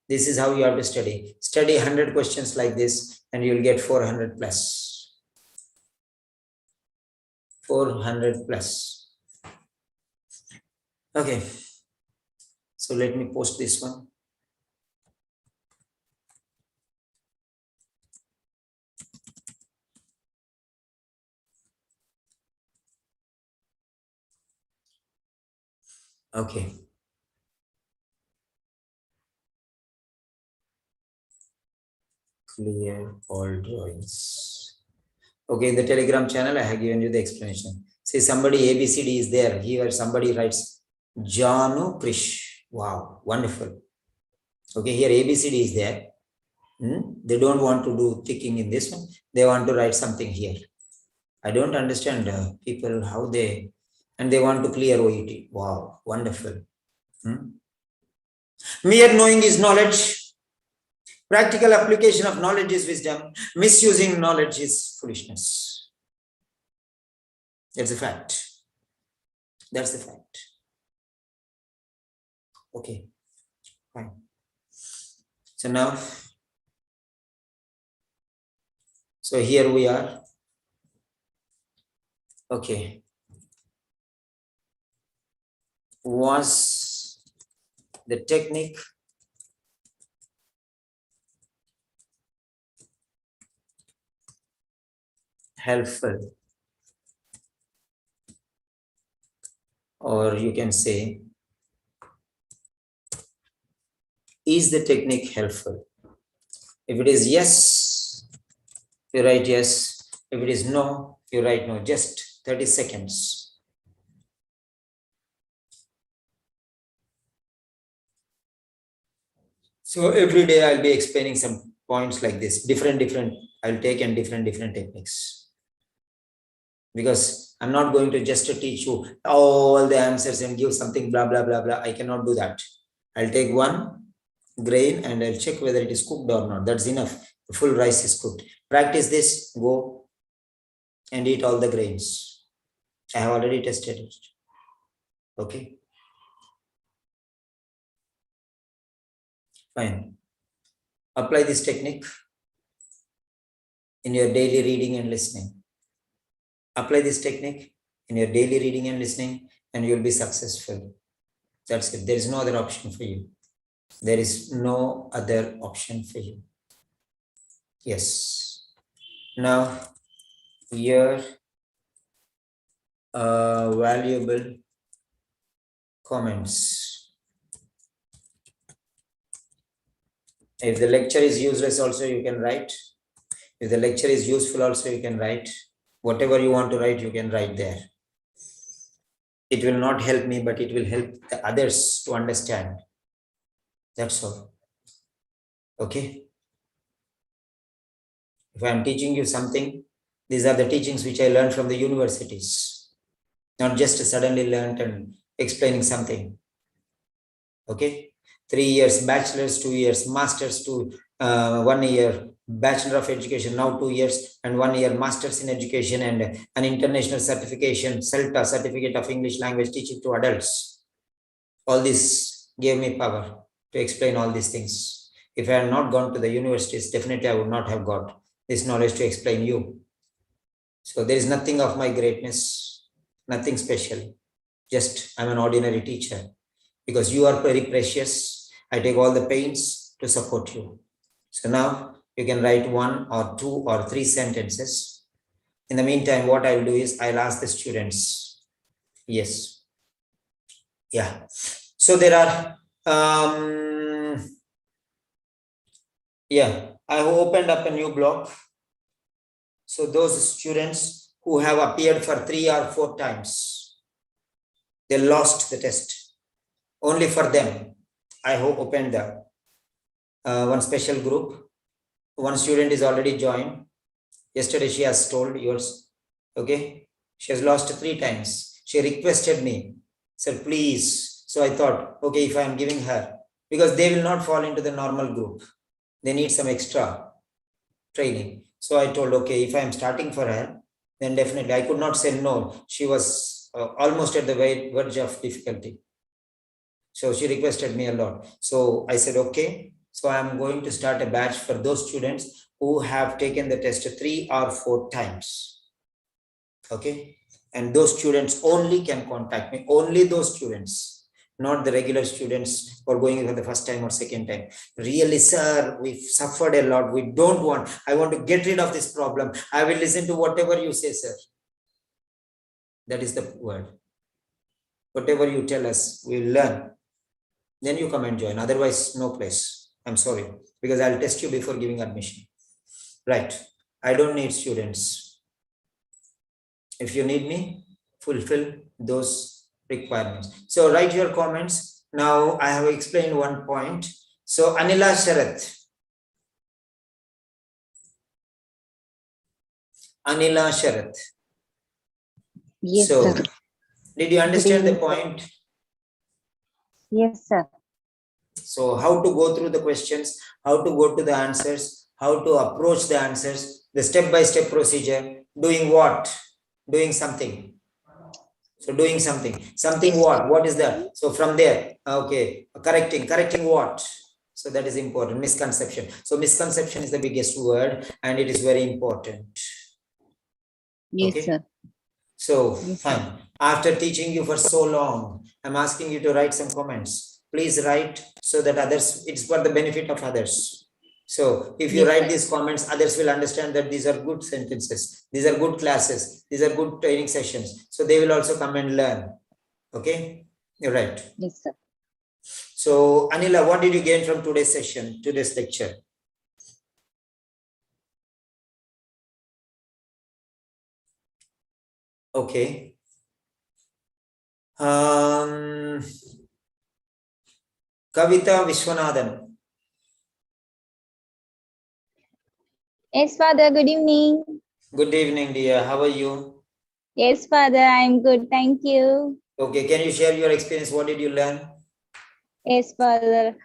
This is how you have to study. Study 100 questions like this and you'll get 400 plus. 400 plus. Okay. So let me post this one. Okay. Clear all drawings. Okay, in the Telegram channel, I have given you the explanation. See, somebody ABCD is there. Here somebody writes Janu Krish. Wow, wonderful. Okay, here ABCD is there. They don't want to do ticking in this one. They want to write something here. I don't understand people how they, and they want to clear OET. Wow, wonderful. Mere knowing is knowledge. Practical application of knowledge is wisdom. Misusing knowledge is foolishness. That's a fact. That's the fact. Okay, fine. So now, so here we are. Okay. Was the technique helpful? Or you can say, is the technique helpful? If it is yes, you write yes. If it is no, you write no. Just 30 seconds. So every day I'll be explaining some points like this, different, I'll take and different techniques. Because I'm not going to just teach you all the answers and give something blah, blah, blah, blah. I cannot do that. I'll take one grain and I'll check whether it is cooked or not. That's enough. The full rice is cooked. Practice this, go and eat all the grains. I have already tested it. Okay. Fine. Apply this technique in your daily reading and listening. Apply this technique in your daily reading and listening, and you'll be successful. That's it. There is no other option for you. There is no other option for you. Yes. Now, here, valuable comments. If the lecture is useless, also you can write. If the lecture is useful, also you can write. Whatever you want to write, you can write there. It will not help me, but it will help the others to understand. That's all. Okay. If I am teaching you something, these are the teachings which I learned from the universities. Not just suddenly learned and explaining something. Okay. 3 years bachelor's, 2 years master's, 1 year bachelor of education, now 2 years, and 1 year master's in education, and an international certification, CELTA, certificate of English language teaching to adults. All this gave me power to explain all these things. If I had not gone to the universities, definitely I would not have got this knowledge to explain you. So there is nothing of my greatness, nothing special. Just I'm an ordinary teacher. Because you are very precious, I take all the pains to support you. So now you can write 1 or 2 or 3 sentences. In the meantime, what I will do is I'll ask the students. Yes. Yeah. So there are, yeah, I have opened up a new block. So those students who have appeared for 3 or 4 times, they lost the test. Only for them, I have opened the one special group. One student is already joined. Yesterday she has told yours. Okay. She has lost 3 times. She requested me, said, please. So I thought, okay, if I am giving her, because they will not fall into the normal group. They need some extra training. So I told, okay, if I am starting for her, then definitely I could not say no. She was almost at the verge of difficulty. So she requested me a lot. So I said, okay. So I'm going to start a batch for those students who have taken the test 3 or 4 times. Okay. And those students only can contact me. Only those students, not the regular students who are going for the first time or second time. Really, sir, we've suffered a lot. We don't want, I want to get rid of this problem. I will listen to whatever you say, sir. That is the word. Whatever you tell us, we'll learn. Then you come and join. Otherwise, no place. I'm sorry, because I'll test you before giving admission. Right. I don't need students. If you need me, fulfill those requirements. So write your comments Now I have explained one point. So Anila Sharath. Anila Sharath. Yes, So, sir. did you understand the evening, sir. point? Yes, sir. So, how to go through the questions, how to go to the answers, how to approach the answers, the step-by-step procedure, doing what? Doing something. So, doing something. Something what? What is that? So, from there, okay, correcting what? So, that is important. Misconception. So, misconception is the biggest word and it is very important. Yes, Okay. sir. So, Yes, fine. sir. After teaching you for so long, I'm asking you to write some comments. Please write so that others, it's for the benefit of others. So, if you Yes, write sir. these comments, others will understand that these are good sentences, these are good classes, these are good training sessions. So, they will also come and learn. Okay, you're right. Yes, sir. So, Anila, what did you gain from today's session, today's lecture? Okay. Kavita Vishwanathan. Yes, Father, good evening. Good evening, dear. How are you? Yes, Father, I'm good. Thank you. Okay, can you share your experience? What did you learn? Yes, Father.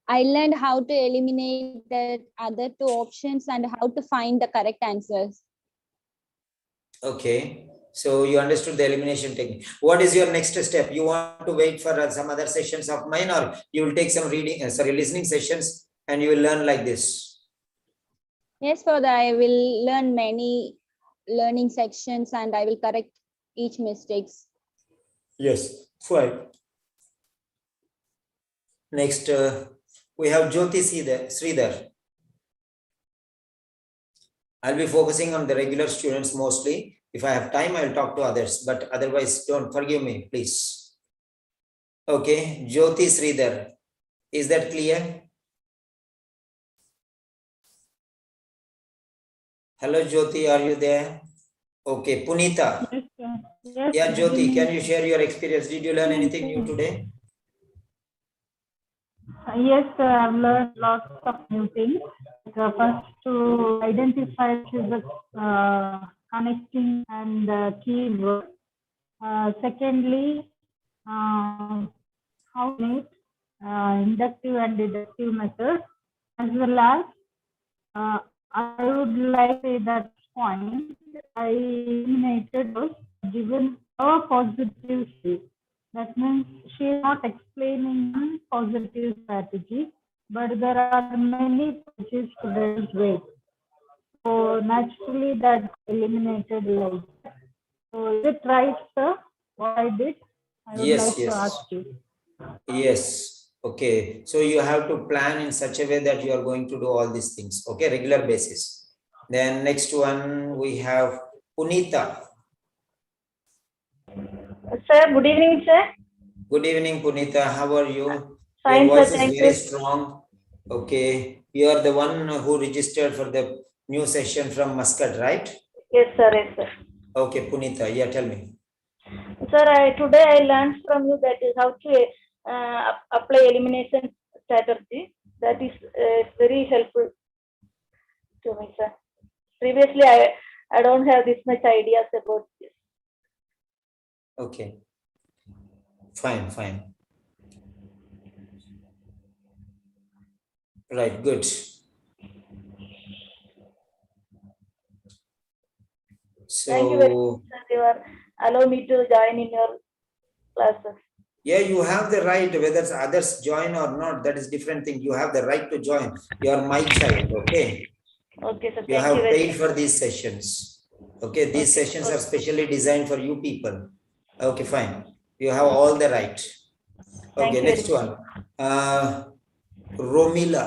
I learned how to eliminate the other two options and how to find the correct answers. Okay, so you understood the elimination technique. What is your next step? You want to wait for some other sessions of mine, or you will take some listening sessions and you will learn like this? Yes, Father, I will learn many learning sections and I will correct each mistakes. Yes, fine. Next, we have Jyoti Sridhar. I'll be focusing on the regular students mostly. If I have time, I'll talk to others, but otherwise, don't forgive me, please. Okay, Jyoti Sridhar. Is that clear? Hello, Jyoti, are you there? Okay, Punita. Yes, sir. Yes, Yeah, good Jyoti, evening. can you share your experience? Did you learn anything new today? Yes, sir, I've learned lots of new things. First, to identify the connecting and keyword. Secondly, how to make inductive and deductive methods, as well as I would like to say that point I eliminated was given a positive state. That means she is not explaining one positive strategy, but there are many approaches to lose weight. So naturally that eliminated like that. So is it right, sir? What I did? I would Yes, like to ask yes. you. Yes. Okay. So you have to plan in such a way that you are going to do all these things. Okay, regular basis. Then next one we have Punita. Sir, good evening, sir. Good evening, Punita. How are you? Fine, Your sir. voice is Thank very you. strong. Okay. You are the one who registered for the new session from Muscat, right? Yes, sir. Yes, sir. Okay, Punita. Yeah, tell me. Sir, today I learned from you that is how to apply elimination strategy. That is very helpful to me, sir. Previously, I don't have this much ideas about this. Okay. Fine, fine. Right, good. Thank you very So, much, sir. You are allow me to join in your classes. yeah, you have the right, whether others join or not, that is different thing. You have the right to join. You are my child, okay? Okay, sir. You Thank you have very paid much. for these sessions. Okay, these Okay, sessions are okay. specially designed for you people. Okay, fine. You have all the right. Thank Okay, you very next much. one. Romila.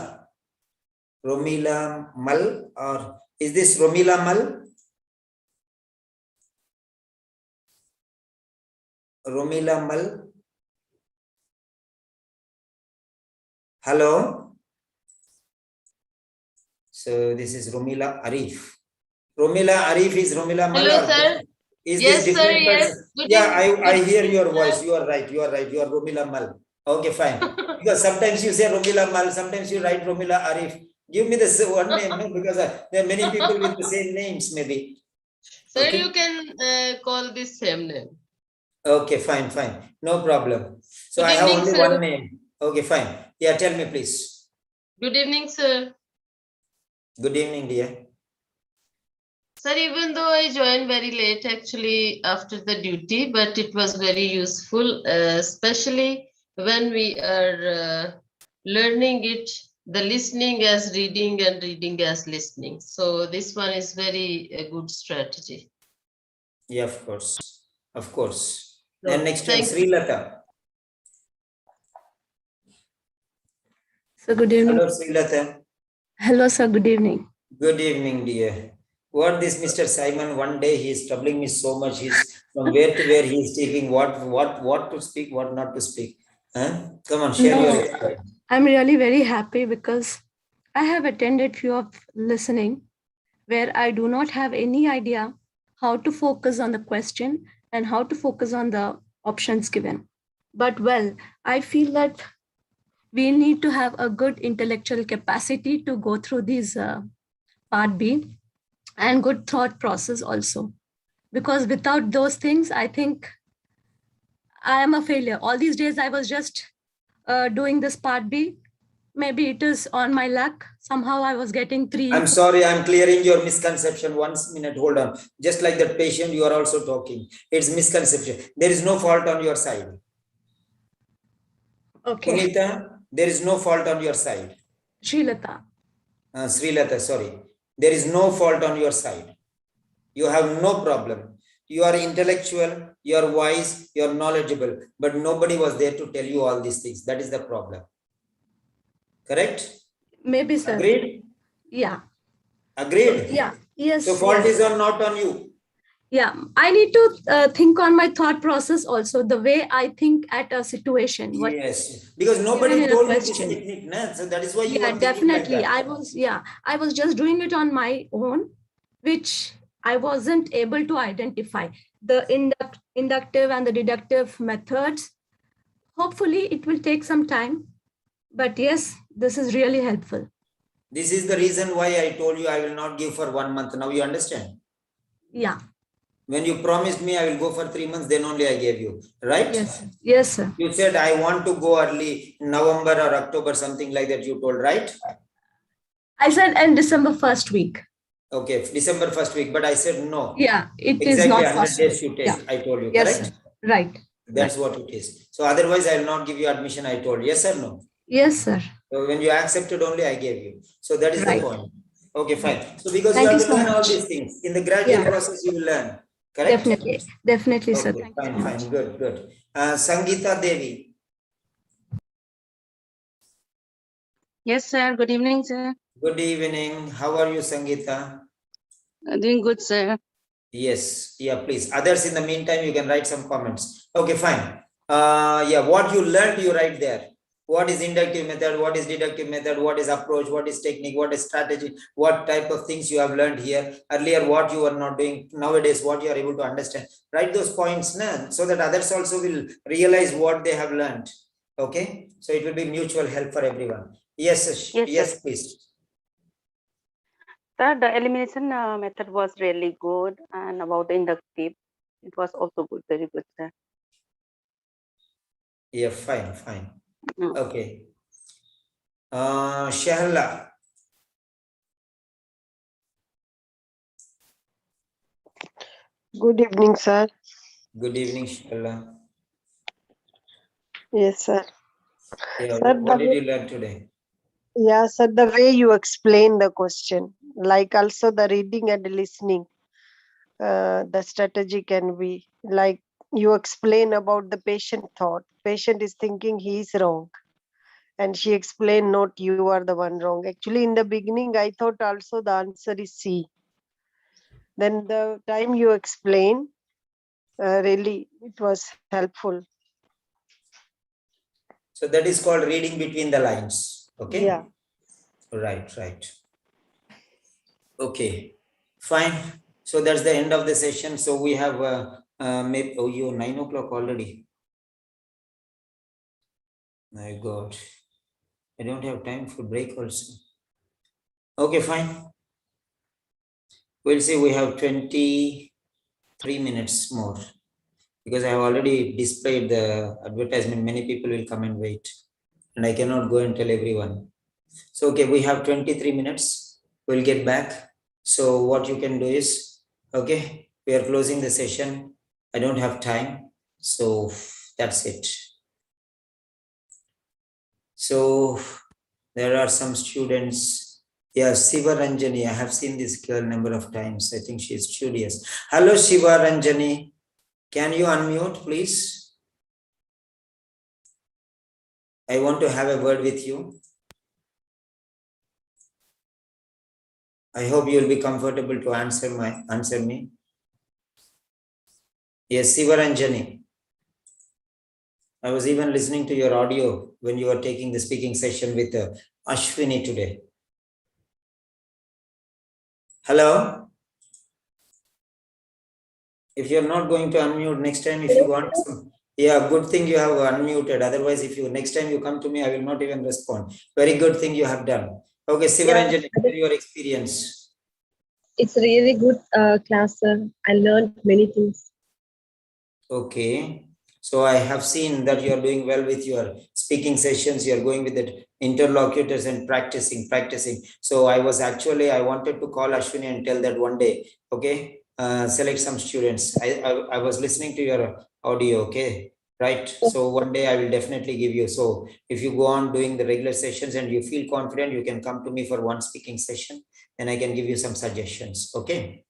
Romila Mal, or is this Romila Mal? Romila Mal. Hello. So this is Romila Arif. Romila Arif is Romila Mal. Hello, sir. Is Yes, this sir. different Yes. person? Good Yeah, evening. I Good hear evening, your sir. voice. You are right. You are right. You are Romila Mal. Okay, fine. Because sometimes you say Romila Mal, sometimes you write Romila Arif. Give me this one name, no? Because there are many people with the same names, maybe. Sir, Okay. you can call this same name. Okay, fine, fine. No problem. So Good I have evening, only sir. one name. Okay, fine. Yeah, tell me, please. Good evening, sir. Good evening, dear. Sir, even though I joined very late actually after the duty, but it was very useful, especially when we are learning it, the listening as reading and reading as listening. So this one is very a good strategy. Yeah, of course. Of course. So, And next one, thank Sri Lata. So good evening. Hello, Sri Lata. Hello, sir. Good evening. Good evening, dear. What this Mr. Simon, one day he is troubling me so much. He's from where to where he is taking what to speak, what not to speak. Huh? Come on, share your No, experience. I'm really very happy because I have attended few of listening where I do not have any idea how to focus on the question and how to focus on the options given. But well, I feel that we need to have a good intellectual capacity to go through these part B and good thought process also. Because without those things, I think I am a failure. All these days, I was just doing this part B. Maybe it is on my luck. Somehow I was getting 3. I'm sorry, I'm clearing your misconception. 1 minute, hold on. Just like that patient, you are also talking. It's misconception. There is no fault on your side. Okay. Punita, there is no fault on your side. Srilata. Sri Lata, sorry. There is no fault on your side. You have no problem. You are intellectual, you are wise, you are knowledgeable, but nobody was there to tell you all these things. That is the problem. Correct? Maybe, sir. Agreed? Yeah. Agreed? Yeah. Yes. So fault yes. is not on you. Yeah. I need to think on my thought process also, the way I think at a situation. What Yes, because nobody given in a told you this question. technique, nah? So that is why you Yeah, are thinking like definitely. that. I was just doing it on my own, which I wasn't able to identify the inductive and the deductive methods. Hopefully it will take some time, but yes, this is really helpful. This is the reason why I told you I will not give for 1 month. Now you understand? Yeah. When you promised me I will go for 3 months, then only I gave you, right? Yes. Yes, sir. You said I want to go early November or October, something like that you told, right? I said in December first week. Okay, December first week, but I said no. Yeah, it is Exactly not 100 possible. days you take, Yeah. I told you, Yes, correct? sir. Right. That's what it is. So otherwise I will not give you admission, I told. Yes or no? Yes, sir. So when you accepted only, I gave you. So that is Right. the point. Okay, fine. So because Thank you have you to so learn all much. these things. In the graduate Yeah. process, you will learn. Correct? Definitely. Definitely, sir. Okay, Thank you fine, so much. fine. Good, good. Sangeeta Devi. Yes, sir. Good evening, sir. Good evening. How are you, Sangeeta? Doing good, sir. Yes. Yeah, please. Others, in the meantime, you can write some comments. Okay, fine. Yeah, what you learned, you write there. What is inductive method? What is deductive method? What is approach? What is technique? What is strategy? What type of things you have learned here? Earlier, what you are not doing. Nowadays, what you are able to understand. Write those points now, so that others also will realize what they have learned. Okay? So it will be mutual help for everyone. Yes, Yes, sir. please. Sir, the elimination method was really good, and about inductive, it was also good, very good, sir. Yeah, fine, fine. Mm. Okay. Shahla. Good evening, sir. Good evening, Shahla. Yes, sir. Yeah, Sir, what did you learn today? yeah, sir, the way you explain the question, like also the reading and listening, the strategy can be like you explain about the patient thought. Patient is thinking he is wrong. And she explained, not you are the one wrong. Actually, in the beginning, I thought also the answer is C. Then the time you explain, really, it was helpful. So that is called reading between the lines. Okay. Yeah. Right, right. Okay, fine. So that's the end of the session. So we have maybe 9 o'clock already. My God. I don't have time for break also. Okay, fine. We'll see. We have 23 minutes more because I have already displayed the advertisement. Many people will come and wait, and I cannot go and tell everyone. So, okay, we have 23 minutes. We'll get back. So what you can do is, okay, we are closing the session. I don't have time. So that's it. So there are some students. Yeah, Shiva Ranjani. I have seen this girl number of times. I think she is studious. Hello, Shiva Ranjani. Can you unmute, please? I want to have a word with you. I hope you will be comfortable to answer me. Yes, Shiva Ranjani. I was even listening to your audio when you were taking the speaking session with Ashwini today. Hello? If you're not going to unmute next time, if you want some, yeah, good thing you have unmuted. Otherwise, if you next time you come to me, I will not even respond. Very good thing you have done. Okay, Sivaranjan, share your experience. It's really good class, sir. I learned many things. Okay. So I have seen that you are doing well with your speaking sessions. You are going with the interlocutors and practicing. So I wanted to call Ashwini and tell that one day, okay, select some students. I was listening to your audio, okay, right? So one day I will definitely give you. So if you go on doing the regular sessions and you feel confident, you can come to me for one speaking session and I can give you some suggestions, okay?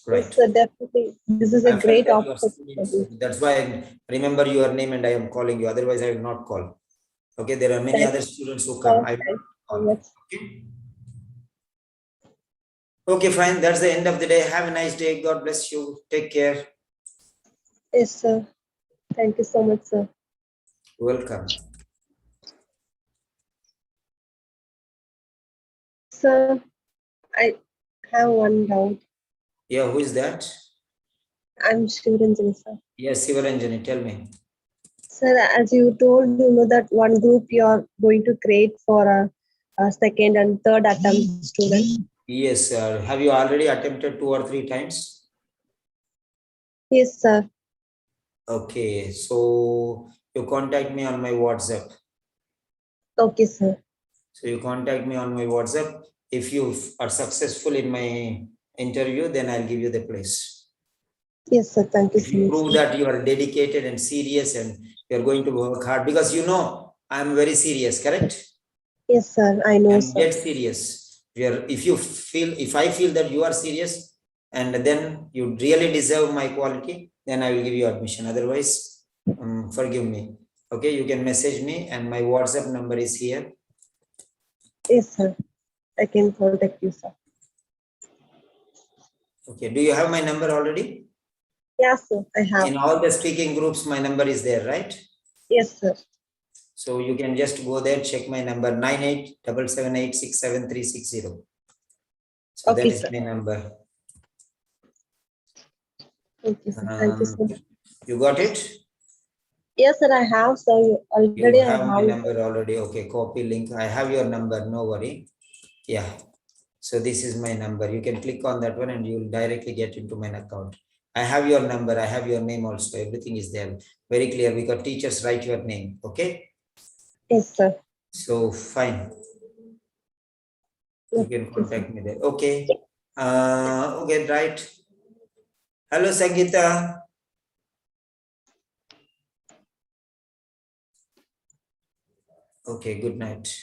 Right. Yes, sir, definitely. This is a great opportunity. That's why I remember your name and I am calling you. Otherwise, I will not call. Okay, there are many other students who come. I will not call. Okay. Okay, fine. That's the end of the day. Have a nice day. God bless you. Take care. Yes, sir. Thank you so much, sir. Welcome. Sir, I have one doubt. Yeah, who is that? I'm Shivaranjani, sir. Yes, Sivaranjani, tell me. Sir, as you told, that one group you are going to create for a second and third attempt student. Yes, sir. Have you already attempted 2 or 3 times? Yes, sir. Okay, so you contact me on my WhatsApp. Okay, sir. So you contact me on my WhatsApp. If you are successful in my interview, then I'll give you the place. Yes, sir. Thank you if you so prove much. that you are dedicated and serious and you're going to work hard, because I'm very serious, correct? Yes, sir. I know, I'm sir. dead serious. If I feel that you are serious and then you really deserve my quality, then I will give you admission. Otherwise, forgive me. Okay, you can message me and my WhatsApp number is here. Yes, sir. I can contact you, sir. Okay, do you have my number already? Yes, sir. I have. In all the speaking groups, my number is there, right? Yes, sir. So you can just go there, check my number 9877867360. So Okay, that is sir. my number. Okay, sir. Thank you so much. You got it? Yes, sir. I have. So already You I have my have. number already. Okay, copy link. I have your number. No worry. Yeah. So this is my number. You can click on that one and you will directly get into my account. I have your number. I have your name also. Everything is there. Very clear. We got teachers write your name. Okay. Yes, sir. So fine. You can contact me there. Okay. Okay, right. Hello, Sangeeta. Okay, good night.